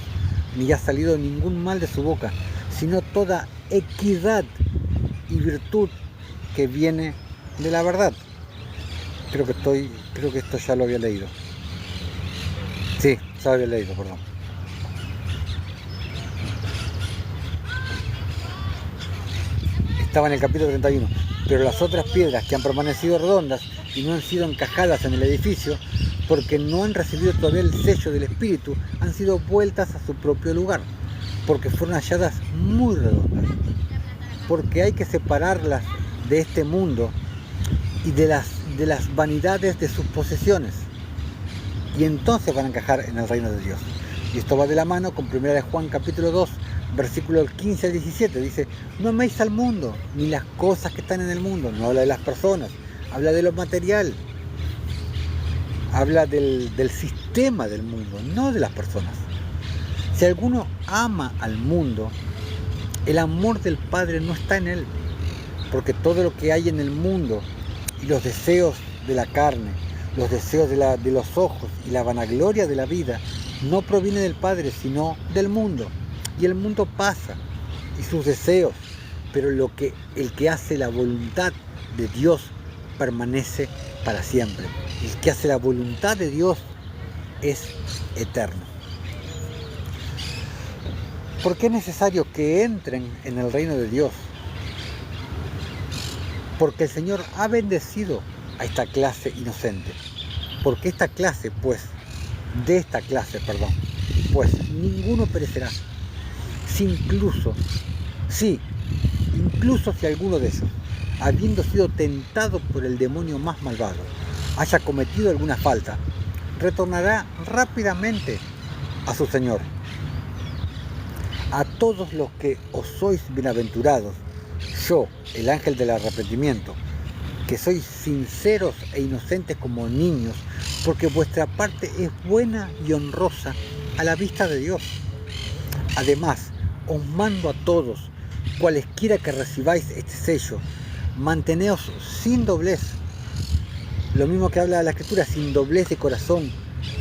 ni ha salido ningún mal de su boca, sino toda equidad y virtud que viene de la verdad. Creo que esto ya lo había leído. Sí, ya lo había leído, perdón. Estaba en el capítulo 31. Pero las otras piedras que han permanecido redondas y no han sido encajadas en el edificio, porque no han recibido todavía el sello del Espíritu, han sido vueltas a su propio lugar, porque fueron halladas muy redondas, porque hay que separarlas de este mundo y de las vanidades de sus posesiones. Y entonces van a encajar en el reino de Dios. Y esto va de la mano con 1 Juan capítulo 2, versículos 15 al 17. Dice, no améis al mundo, ni las cosas que están en el mundo. No habla de las personas, habla de lo material. Habla del sistema del mundo, no de las personas. Si alguno ama al mundo, el amor del Padre no está en él. Porque todo lo que hay en el mundo y los deseos de la carne, los deseos de los ojos y la vanagloria de la vida no proviene del Padre, sino del mundo. Y el mundo pasa y sus deseos, pero el que hace la voluntad de Dios permanece para siempre. El que hace la voluntad de Dios es eterno. ¿Por qué es necesario que entren en el reino de Dios? Porque el Señor ha bendecido a esta clase inocente. Porque de esta clase, ninguno perecerá. Incluso si alguno de ellos, habiendo sido tentado por el demonio más malvado, haya cometido alguna falta, retornará rápidamente a su Señor. A todos los que os sois bienaventurados, yo, el ángel del arrepentimiento, que sois sinceros e inocentes como niños, porque vuestra parte es buena y honrosa a la vista de Dios. Además, os mando a todos, cualesquiera que recibáis este sello, manteneos sin doblez. Lo mismo que habla la Escritura, sin doblez de corazón,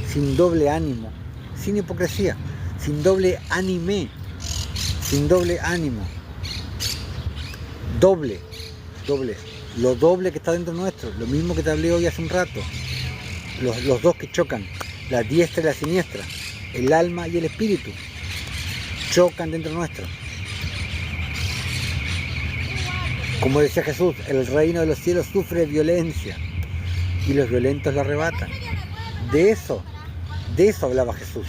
sin doble ánimo, sin hipocresía, sin doble ánimo. Doble, lo doble que está dentro nuestro, lo mismo que te hablé hoy hace un rato, los dos que chocan, la diestra y la siniestra, el alma y el espíritu, chocan dentro nuestro. Como decía Jesús, el reino de los cielos sufre violencia y los violentos lo arrebatan. De eso hablaba Jesús.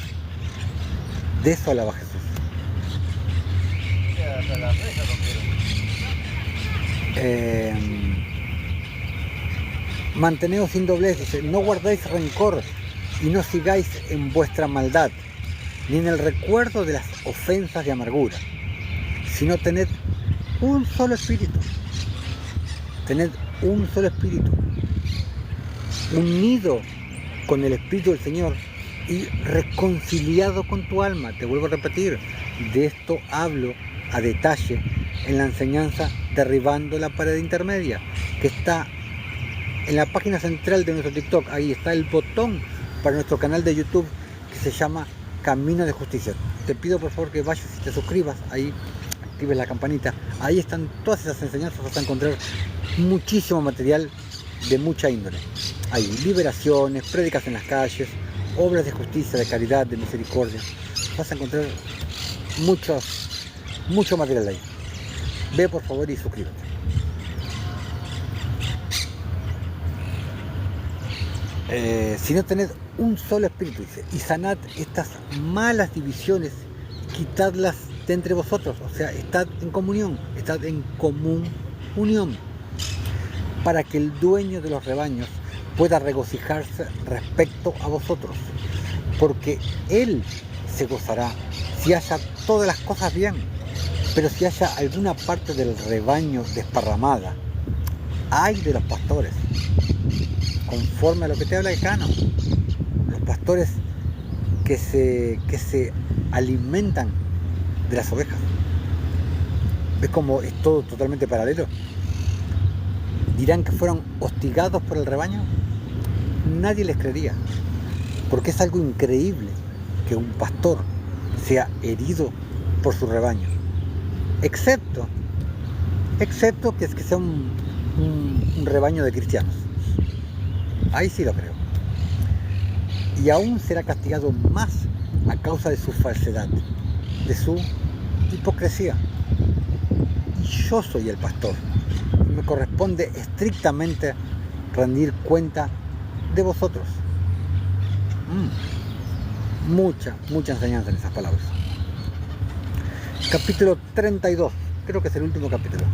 Manteneos sin doblez, dice, no guardéis rencor y no sigáis en vuestra maldad, ni en el recuerdo de las ofensas de amargura, sino tened un solo espíritu, unido con el Espíritu del Señor y reconciliado con tu alma. Te vuelvo a repetir, de esto hablo a detalle en la enseñanza Derribando la Pared Intermedia, que está en la página central de nuestro TikTok. Ahí está el botón para nuestro canal de YouTube que se llama Camino de Justicia. Te pido por favor que vayas y te suscribas, ahí actives la campanita. Ahí están todas esas enseñanzas, vas a encontrar muchísimo material de mucha índole. Hay liberaciones, prédicas en las calles, obras de justicia, de caridad, de misericordia. Vas a encontrar mucho material ahí. Ve por favor y suscríbete. Si no tened un solo espíritu, dice, y sanad estas malas divisiones, quitadlas de entre vosotros. O sea, estad en comunión, para que el dueño de los rebaños pueda regocijarse respecto a vosotros, porque él se gozará si haya todas las cosas bien. Pero si haya alguna parte del rebaño desparramada, ay de los pastores, conforme a lo que te habla el canon, los pastores que se alimentan de las ovejas. ¿Ves cómo es todo totalmente paralelo? ¿Dirán que fueron hostigados por el rebaño? Nadie les creería, porque es algo increíble que un pastor sea herido por su rebaño, excepto que sea un rebaño de cristianos. Ahí sí lo creo. Y aún será castigado más a causa de su falsedad, de su hipocresía. Y yo soy el pastor. Me corresponde estrictamente rendir cuenta de vosotros. Mucha enseñanza en esas palabras. Capítulo 32, creo que es el último capítulo.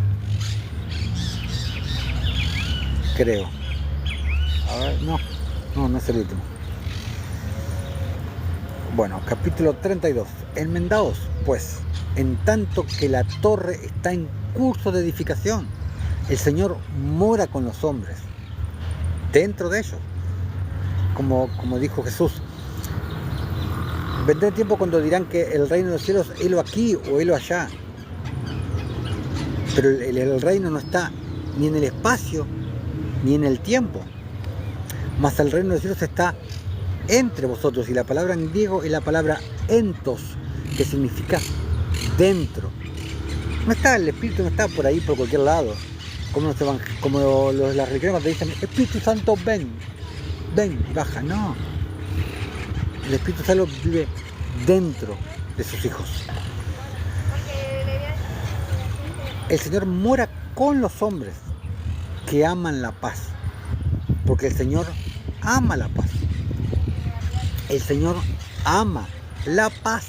creo. A ver, no es el último. Bueno, capítulo 32. Enmendaos, pues, en tanto que la torre está en curso de edificación, el Señor mora con los hombres, dentro de ellos. Como dijo Jesús, vendrá el tiempo cuando dirán que el reino de los cielos, helo aquí o helo allá. Pero el reino no está ni en el espacio, ni en el tiempo. Mas el reino de los cielos está entre vosotros. Y la palabra en griego es la palabra entos, que significa dentro. No está, el Espíritu no está por ahí, por cualquier lado. Como las religiones te dicen, Espíritu Santo, ven y baja. No. El Espíritu Santo vive dentro de sus hijos. El Señor mora con los hombres que aman la paz. Porque el Señor ama la paz. El Señor ama la paz.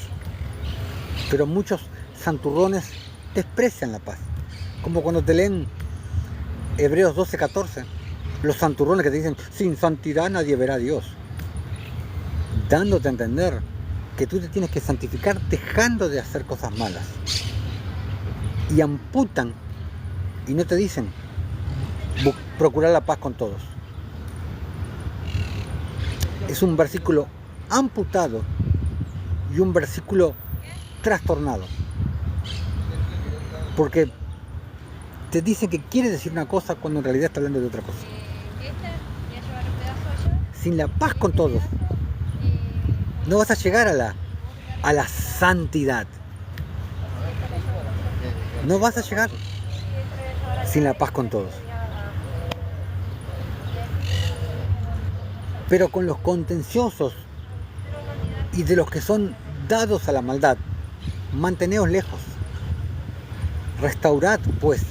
Pero muchos santurrones desprecian la paz. Como cuando te leen Hebreos 12:14. Los santurrones que te dicen, sin santidad nadie verá a Dios. Dándote a entender que tú te tienes que santificar dejando de hacer cosas malas. Y amputan y no te dicen procurar la paz con todos. Es un versículo amputado y un versículo trastornado. Porque te dicen que quiere decir una cosa cuando en realidad está hablando de otra cosa. Sin la paz con todos, no vas a llegar a la santidad. No vas a llegar sin la paz con todos. Pero con los contenciosos y de los que son dados a la maldad, manteneos lejos. Restaurad, pues,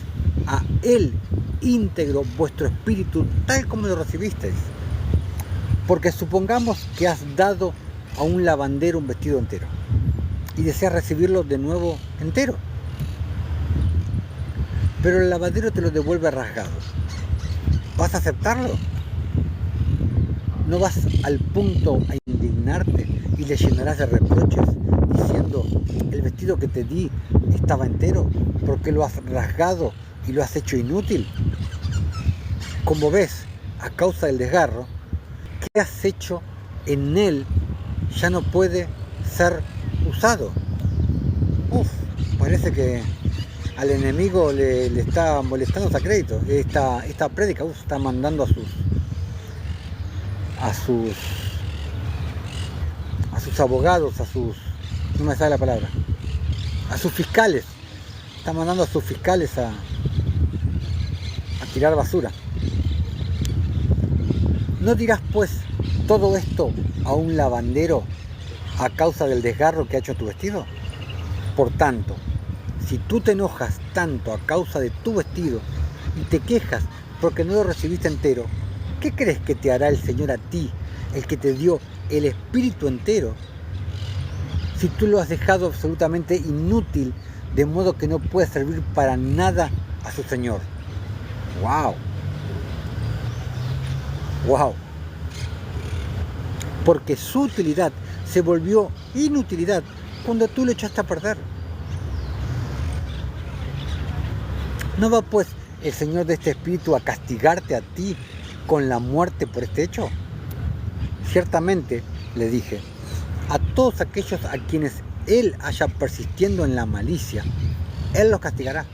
a Él íntegro vuestro espíritu, tal como lo recibisteis. Porque supongamos que has dado a un lavandero un vestido entero y deseas recibirlo de nuevo entero. Pero el lavandero te lo devuelve rasgado. ¿Vas a aceptarlo? ¿No vas al punto a indignarte y le llenarás de reproches diciendo, el vestido que te di estaba entero, porque lo has rasgado y lo has hecho inútil? Como ves, a causa del desgarro, ¿qué has hecho en él? Ya no puede ser usado. Parece que al enemigo le está molestando esta crédito. Esta prédica está mandando a sus abogados, no me sale la palabra, a sus fiscales. Está mandando a sus fiscales a tirar basura. ¿No dirás pues todo esto a un lavandero a causa del desgarro que ha hecho tu vestido? Por tanto, si tú te enojas tanto a causa de tu vestido y te quejas porque no lo recibiste entero, ¿qué crees que te hará el Señor a ti, el que te dio el espíritu entero, si tú lo has dejado absolutamente inútil, de modo que no puede servir para nada a su Señor? ¡Wow! ¡Wow! Porque su utilidad se volvió inutilidad cuando tú lo echaste a perder. ¿No va pues el Señor de este espíritu a castigarte a ti con la muerte por este hecho? Ciertamente, le dije, a todos aquellos a quienes Él haya persistiendo en la malicia, Él los castigará.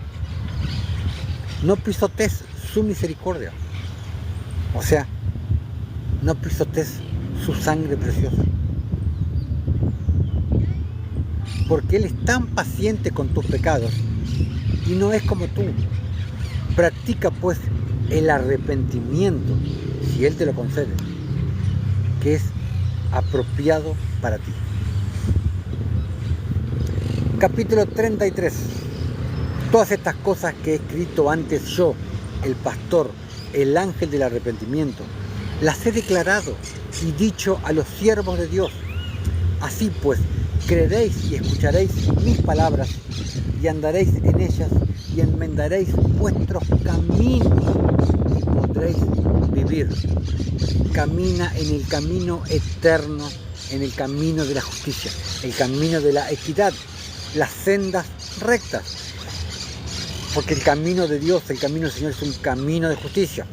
No pisotees su misericordia. O sea, no pisotees su sangre preciosa. Porque Él es tan paciente con tus pecados y no es como tú. Practica pues el arrepentimiento, si Él te lo concede, que es apropiado para ti. Capítulo 33. Todas estas cosas que he escrito antes yo, el pastor, el ángel del arrepentimiento, las he declarado y dicho a los siervos de Dios. Así pues, creeréis y escucharéis mis palabras y andaréis en ellas y enmendaréis vuestros caminos y podréis vivir. Camina en el camino eterno, en el camino de la justicia, el camino de la equidad, las sendas rectas. Porque el camino de Dios, el camino del Señor es un camino de justicia.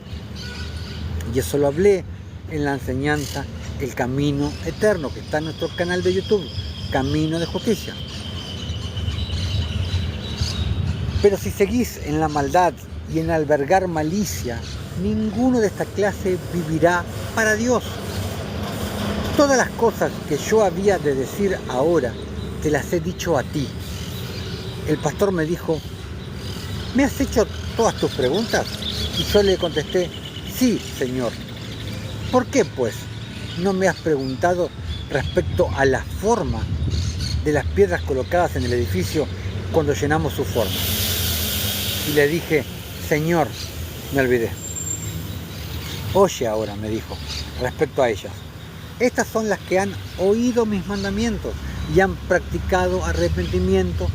Y eso lo hablé en la enseñanza El Camino Eterno, que está en nuestro canal de YouTube, Camino de Justicia. Pero si seguís en la maldad y en albergar malicia, ninguno de esta clase vivirá para Dios. Todas las cosas que yo había de decir ahora, te las he dicho a ti. El pastor me dijo, ¿me has hecho todas tus preguntas? Y yo le contesté, sí, Señor. ¿Por qué, pues, no me has preguntado respecto a la forma de las piedras colocadas en el edificio cuando llenamos su forma? Y le dije, Señor, me olvidé. Oye ahora, me dijo, respecto a ellas. Estas son las que han oído mis mandamientos y han practicado arrepentimiento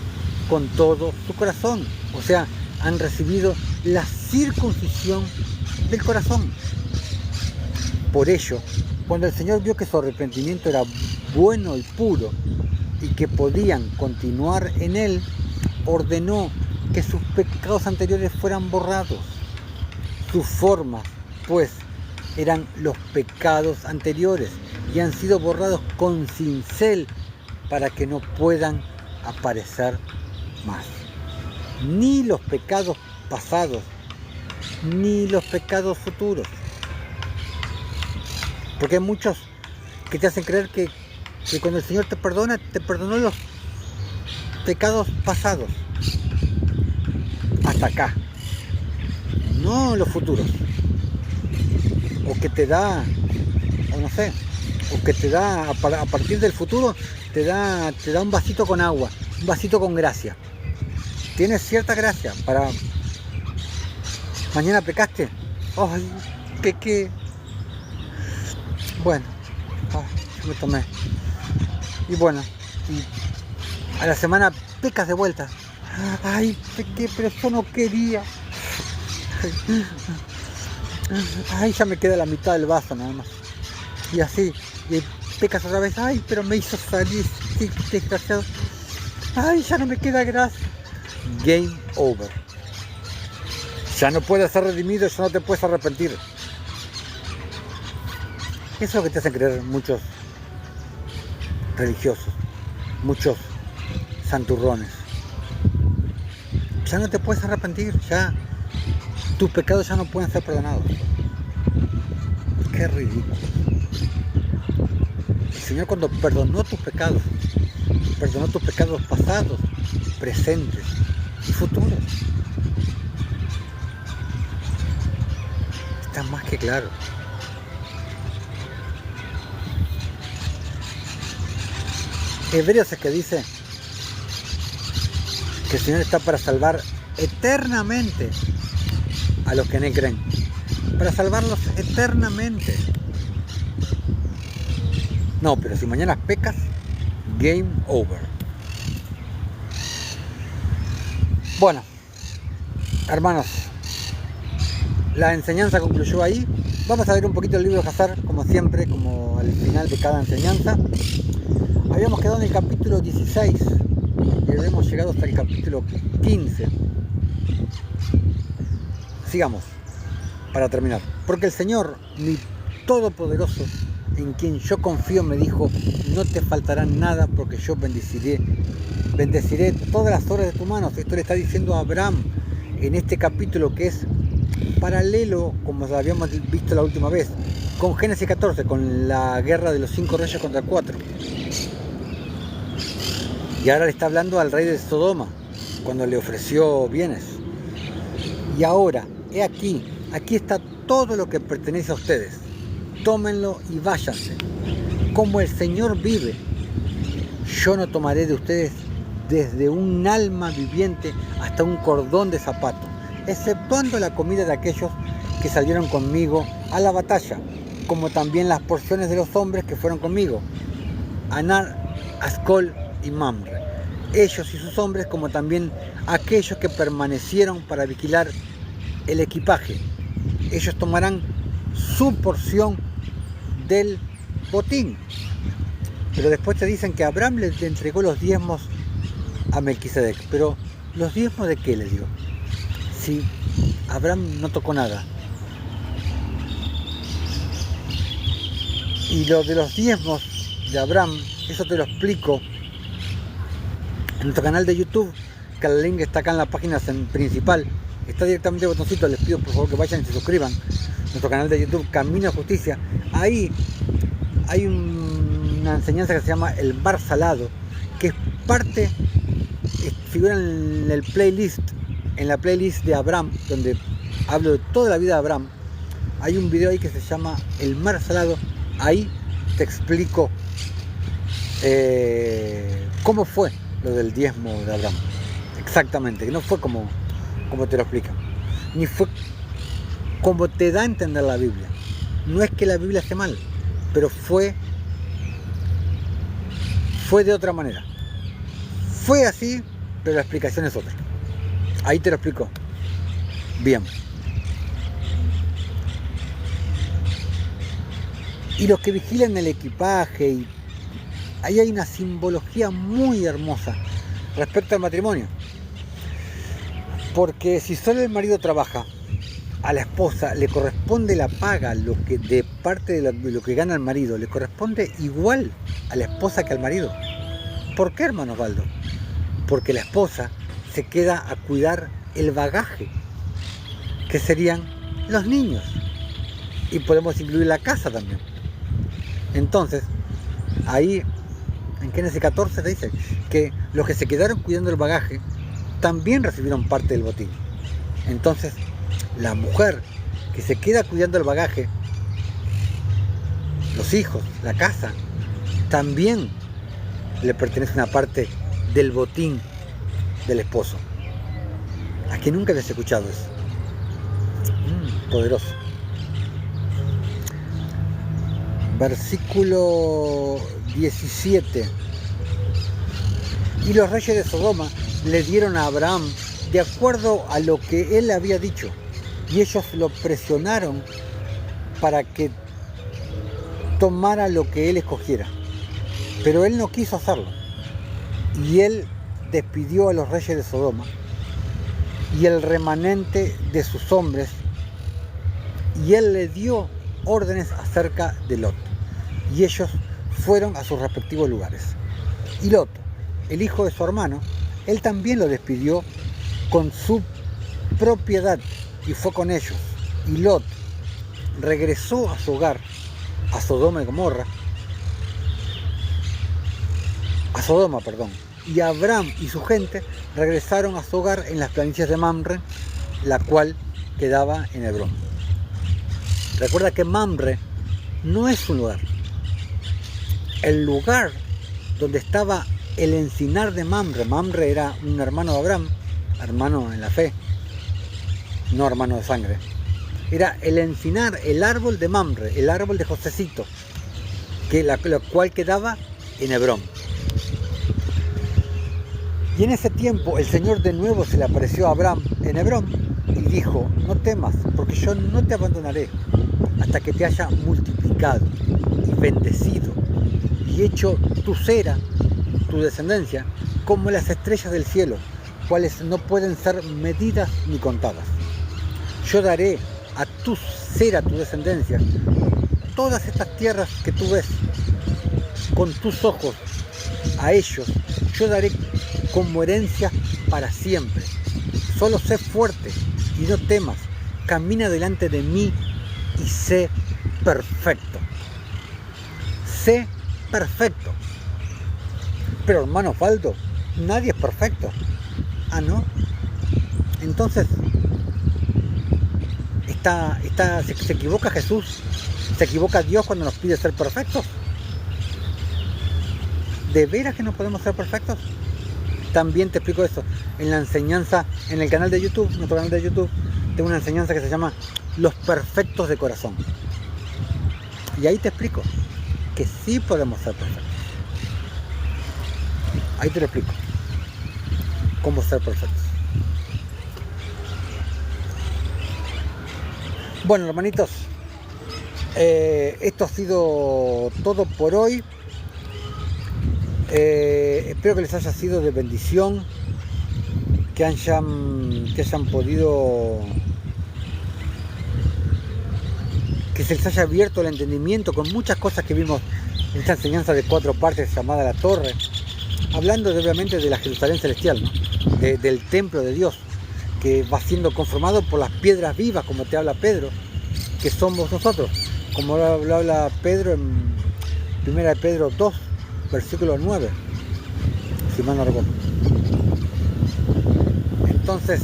con todo su corazón. O sea, han recibido la circuncisión del corazón. Por ello, cuando el Señor vio que su arrepentimiento era bueno y puro y que podían continuar en él, ordenó que sus pecados anteriores fueran borrados. Sus formas, pues, eran los pecados anteriores y han sido borrados con cincel para que no puedan aparecer más. Ni los pecados pasados, ni los pecados futuros. Porque hay muchos que te hacen creer que cuando el Señor te perdona, te perdonó los pecados pasados. Hasta acá. No los futuros. O que te da, o no sé, o que te da, a partir del futuro, te da un vasito con agua, un vasito con gracia. Tienes cierta gracia para... Mañana pecaste. Ay, pequé. Bueno, yo me tomé. Y bueno, y a la semana pecas de vuelta. Ay, pequé, pero yo no quería. Ay, ya me queda la mitad del vaso nada más. Y así, y pecas otra vez. Ay, pero me hizo salir, qué desgraciado. Ay, ya no me queda gracia. Game over. Ya no puedes ser redimido, ya no te puedes arrepentir. Eso es lo que te hacen creer muchos religiosos, muchos santurrones. Ya no te puedes arrepentir, ya tus pecados ya no pueden ser perdonados. Qué ridículo. El Señor, cuando perdonó tus pecados pasados, presentes y futuros, está más que claro. Hebreos es que dice que el Señor está para salvar eternamente a los que en Él creen, para salvarlos eternamente. No, pero si mañana pecas, game over. Bueno, hermanos, la enseñanza concluyó ahí. Vamos a ver un poquito el libro de Hazar, como siempre, como al final de cada enseñanza. Habíamos quedado en el capítulo 16 y hemos llegado hasta el capítulo 15. Sigamos, para terminar. Porque el Señor, mi Todopoderoso, en quien yo confío, me dijo, no te faltará nada porque yo bendeciré todas las obras de tus manos. Esto le está diciendo a Abraham en este capítulo, que es paralelo, como habíamos visto la última vez, con Génesis 14, con la guerra de los 5 reyes contra 4. Y ahora le está hablando al rey de Sodoma, cuando le ofreció bienes. Y ahora, he aquí está todo lo que pertenece a ustedes. Tómenlo y váyanse. Como el Señor vive, yo no tomaré de ustedes desde un alma viviente hasta un cordón de zapato, exceptuando la comida de aquellos que salieron conmigo a la batalla, como también las porciones de los hombres que fueron conmigo, Anar, Ascol y Mamre, ellos y sus hombres, como también aquellos que permanecieron para vigilar el equipaje. ellos tomarán su porción del botín. Pero después te dicen que Abraham le entregó los diezmos a Melquisedec. Pero ¿los diezmos de qué le dio? Si Abraham no tocó nada. Y lo de los diezmos de Abraham, eso te lo explico en nuestro canal de YouTube, que el link está acá en la página principal. Está directamente el botoncito, les pido por favor que vayan y se suscriban. Nuestro canal de YouTube, Camino a Justicia. Ahí hay una enseñanza que se llama El Mar Salado, que es parte, figura en el playlist, en la playlist de Abraham, donde hablo de toda la vida de Abraham. Hay un video ahí que se llama El Mar Salado. Ahí te explico cómo fue lo del diezmo de Abraham. Exactamente, que no fue como te lo explican, ni fue como te da a entender la Biblia. No es que la Biblia esté mal, pero fue de otra manera. Fue así, pero la explicación es otra. Ahí te lo explico bien. Y los que vigilan el equipaje, y ahí hay una simbología muy hermosa respecto al matrimonio. Porque si solo el marido trabaja, a la esposa le corresponde la paga, lo que de parte de lo que gana el marido, le corresponde igual a la esposa que al marido. ¿Por qué, hermano Osvaldo? Porque la esposa se queda a cuidar el bagaje, que serían los niños. Y podemos incluir la casa también. Entonces, ahí en Génesis 14 te dice que los que se quedaron cuidando el bagaje también recibieron parte del botín. Entonces, la mujer que se queda cuidando el bagaje, los hijos, la casa, también le pertenece una parte del botín del esposo. ¿A quién nunca habías escuchado eso? Poderoso. Versículo 17. Y los reyes de Sodoma le dieron a Abraham de acuerdo a lo que él había dicho, y ellos lo presionaron para que tomara lo que él escogiera. Pero él no quiso hacerlo, y él despidió a los reyes de Sodoma y el remanente de sus hombres, y él le dio órdenes acerca de Lot, y ellos fueron a sus respectivos lugares. Y Lot, el hijo de su hermano, él también lo despidió con su propiedad y fue con ellos. Y Lot regresó a su hogar, a Sodoma y Gomorra, a Sodoma, perdón. Y Abraham y su gente regresaron a su hogar en las planicies de Mamre, la cual quedaba en Hebrón. Recuerda que Mamre no es un lugar. El lugar donde estaba el encinar de Mamre. Mamre era un hermano de Abraham, hermano en la fe, no hermano de sangre. Era el encinar, el árbol de Mamre, el árbol de Josecito, la cual quedaba en Hebrón. Y en ese tiempo el Señor de nuevo se le apareció a Abraham en Hebrón y dijo: no temas, porque yo no te abandonaré hasta que te haya multiplicado y bendecido y hecho tu cera, tu descendencia, como las estrellas del cielo, cuales no pueden ser medidas ni contadas. Yo daré a tu cera, tu descendencia, todas estas tierras que tú ves con tus ojos. A ellos yo daré como herencia para siempre. Solo sé fuerte y no temas. Camina delante de mí y sé perfecto. Sé perfecto. Pero hermano Osvaldo, nadie es perfecto. Ah, ¿no? Entonces, ¿se equivoca Jesús? ¿Se equivoca Dios cuando nos pide ser perfectos? ¿De veras que no podemos ser perfectos? También te explico eso en la enseñanza, en el canal de YouTube, nuestro canal de YouTube, tengo una enseñanza que se llama Los perfectos de corazón. Y ahí te explico que sí podemos ser perfectos. Ahí te lo explico. Cómo ser perfectos. Bueno, hermanitos, esto ha sido todo por hoy. Espero que les haya sido de bendición, que hayan podido, que se les haya abierto el entendimiento con muchas cosas que vimos en esta enseñanza de 4 partes llamada La Torre, hablando obviamente de la Jerusalén celestial, ¿no? Del templo de Dios, que va siendo conformado por las piedras vivas, como te habla Pedro, que somos nosotros, como lo habla Pedro en 1 Pedro 2, versículo 9, si mal no recuerdo. Entonces,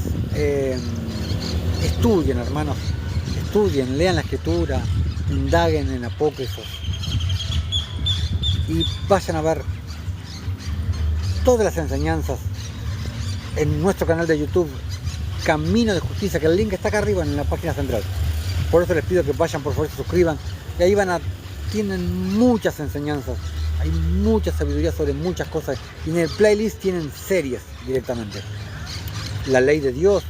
estudien, hermanos, estudien, lean la Escritura, indaguen en apócrifos y vayan a ver todas las enseñanzas en nuestro canal de YouTube, Camino de Justicia, que el link está acá arriba en la página central. Por eso les pido que vayan, por favor, se suscriban, y ahí tienen muchas enseñanzas, hay mucha sabiduría sobre muchas cosas, y en el playlist tienen series directamente. La ley de Dios,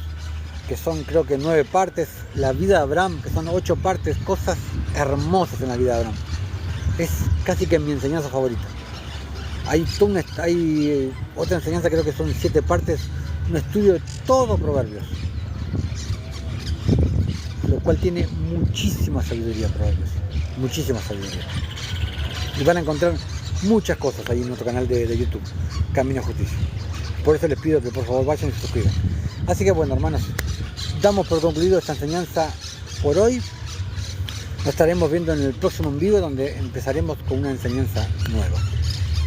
que son creo que 9 partes, la vida de Abraham, que son 8 partes, cosas hermosas en la vida de Abraham. Es casi que mi enseñanza favorita. Hay otra enseñanza, creo que son 7 partes, un estudio de todo Proverbios, lo cual tiene muchísima sabiduría Proverbios, muchísima sabiduría. Y van a encontrar muchas cosas ahí en nuestro canal de YouTube, Camino a Justicia. Por eso les pido que por favor vayan y se suscriban. Así que bueno, hermanos, damos por concluido esta enseñanza por hoy. Nos estaremos viendo en el próximo en vivo, donde empezaremos con una enseñanza nueva.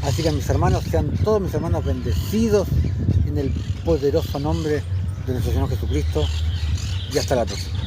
Así que mis hermanos, sean todos mis hermanos bendecidos en el poderoso nombre de nuestro Señor Jesucristo, y hasta la próxima.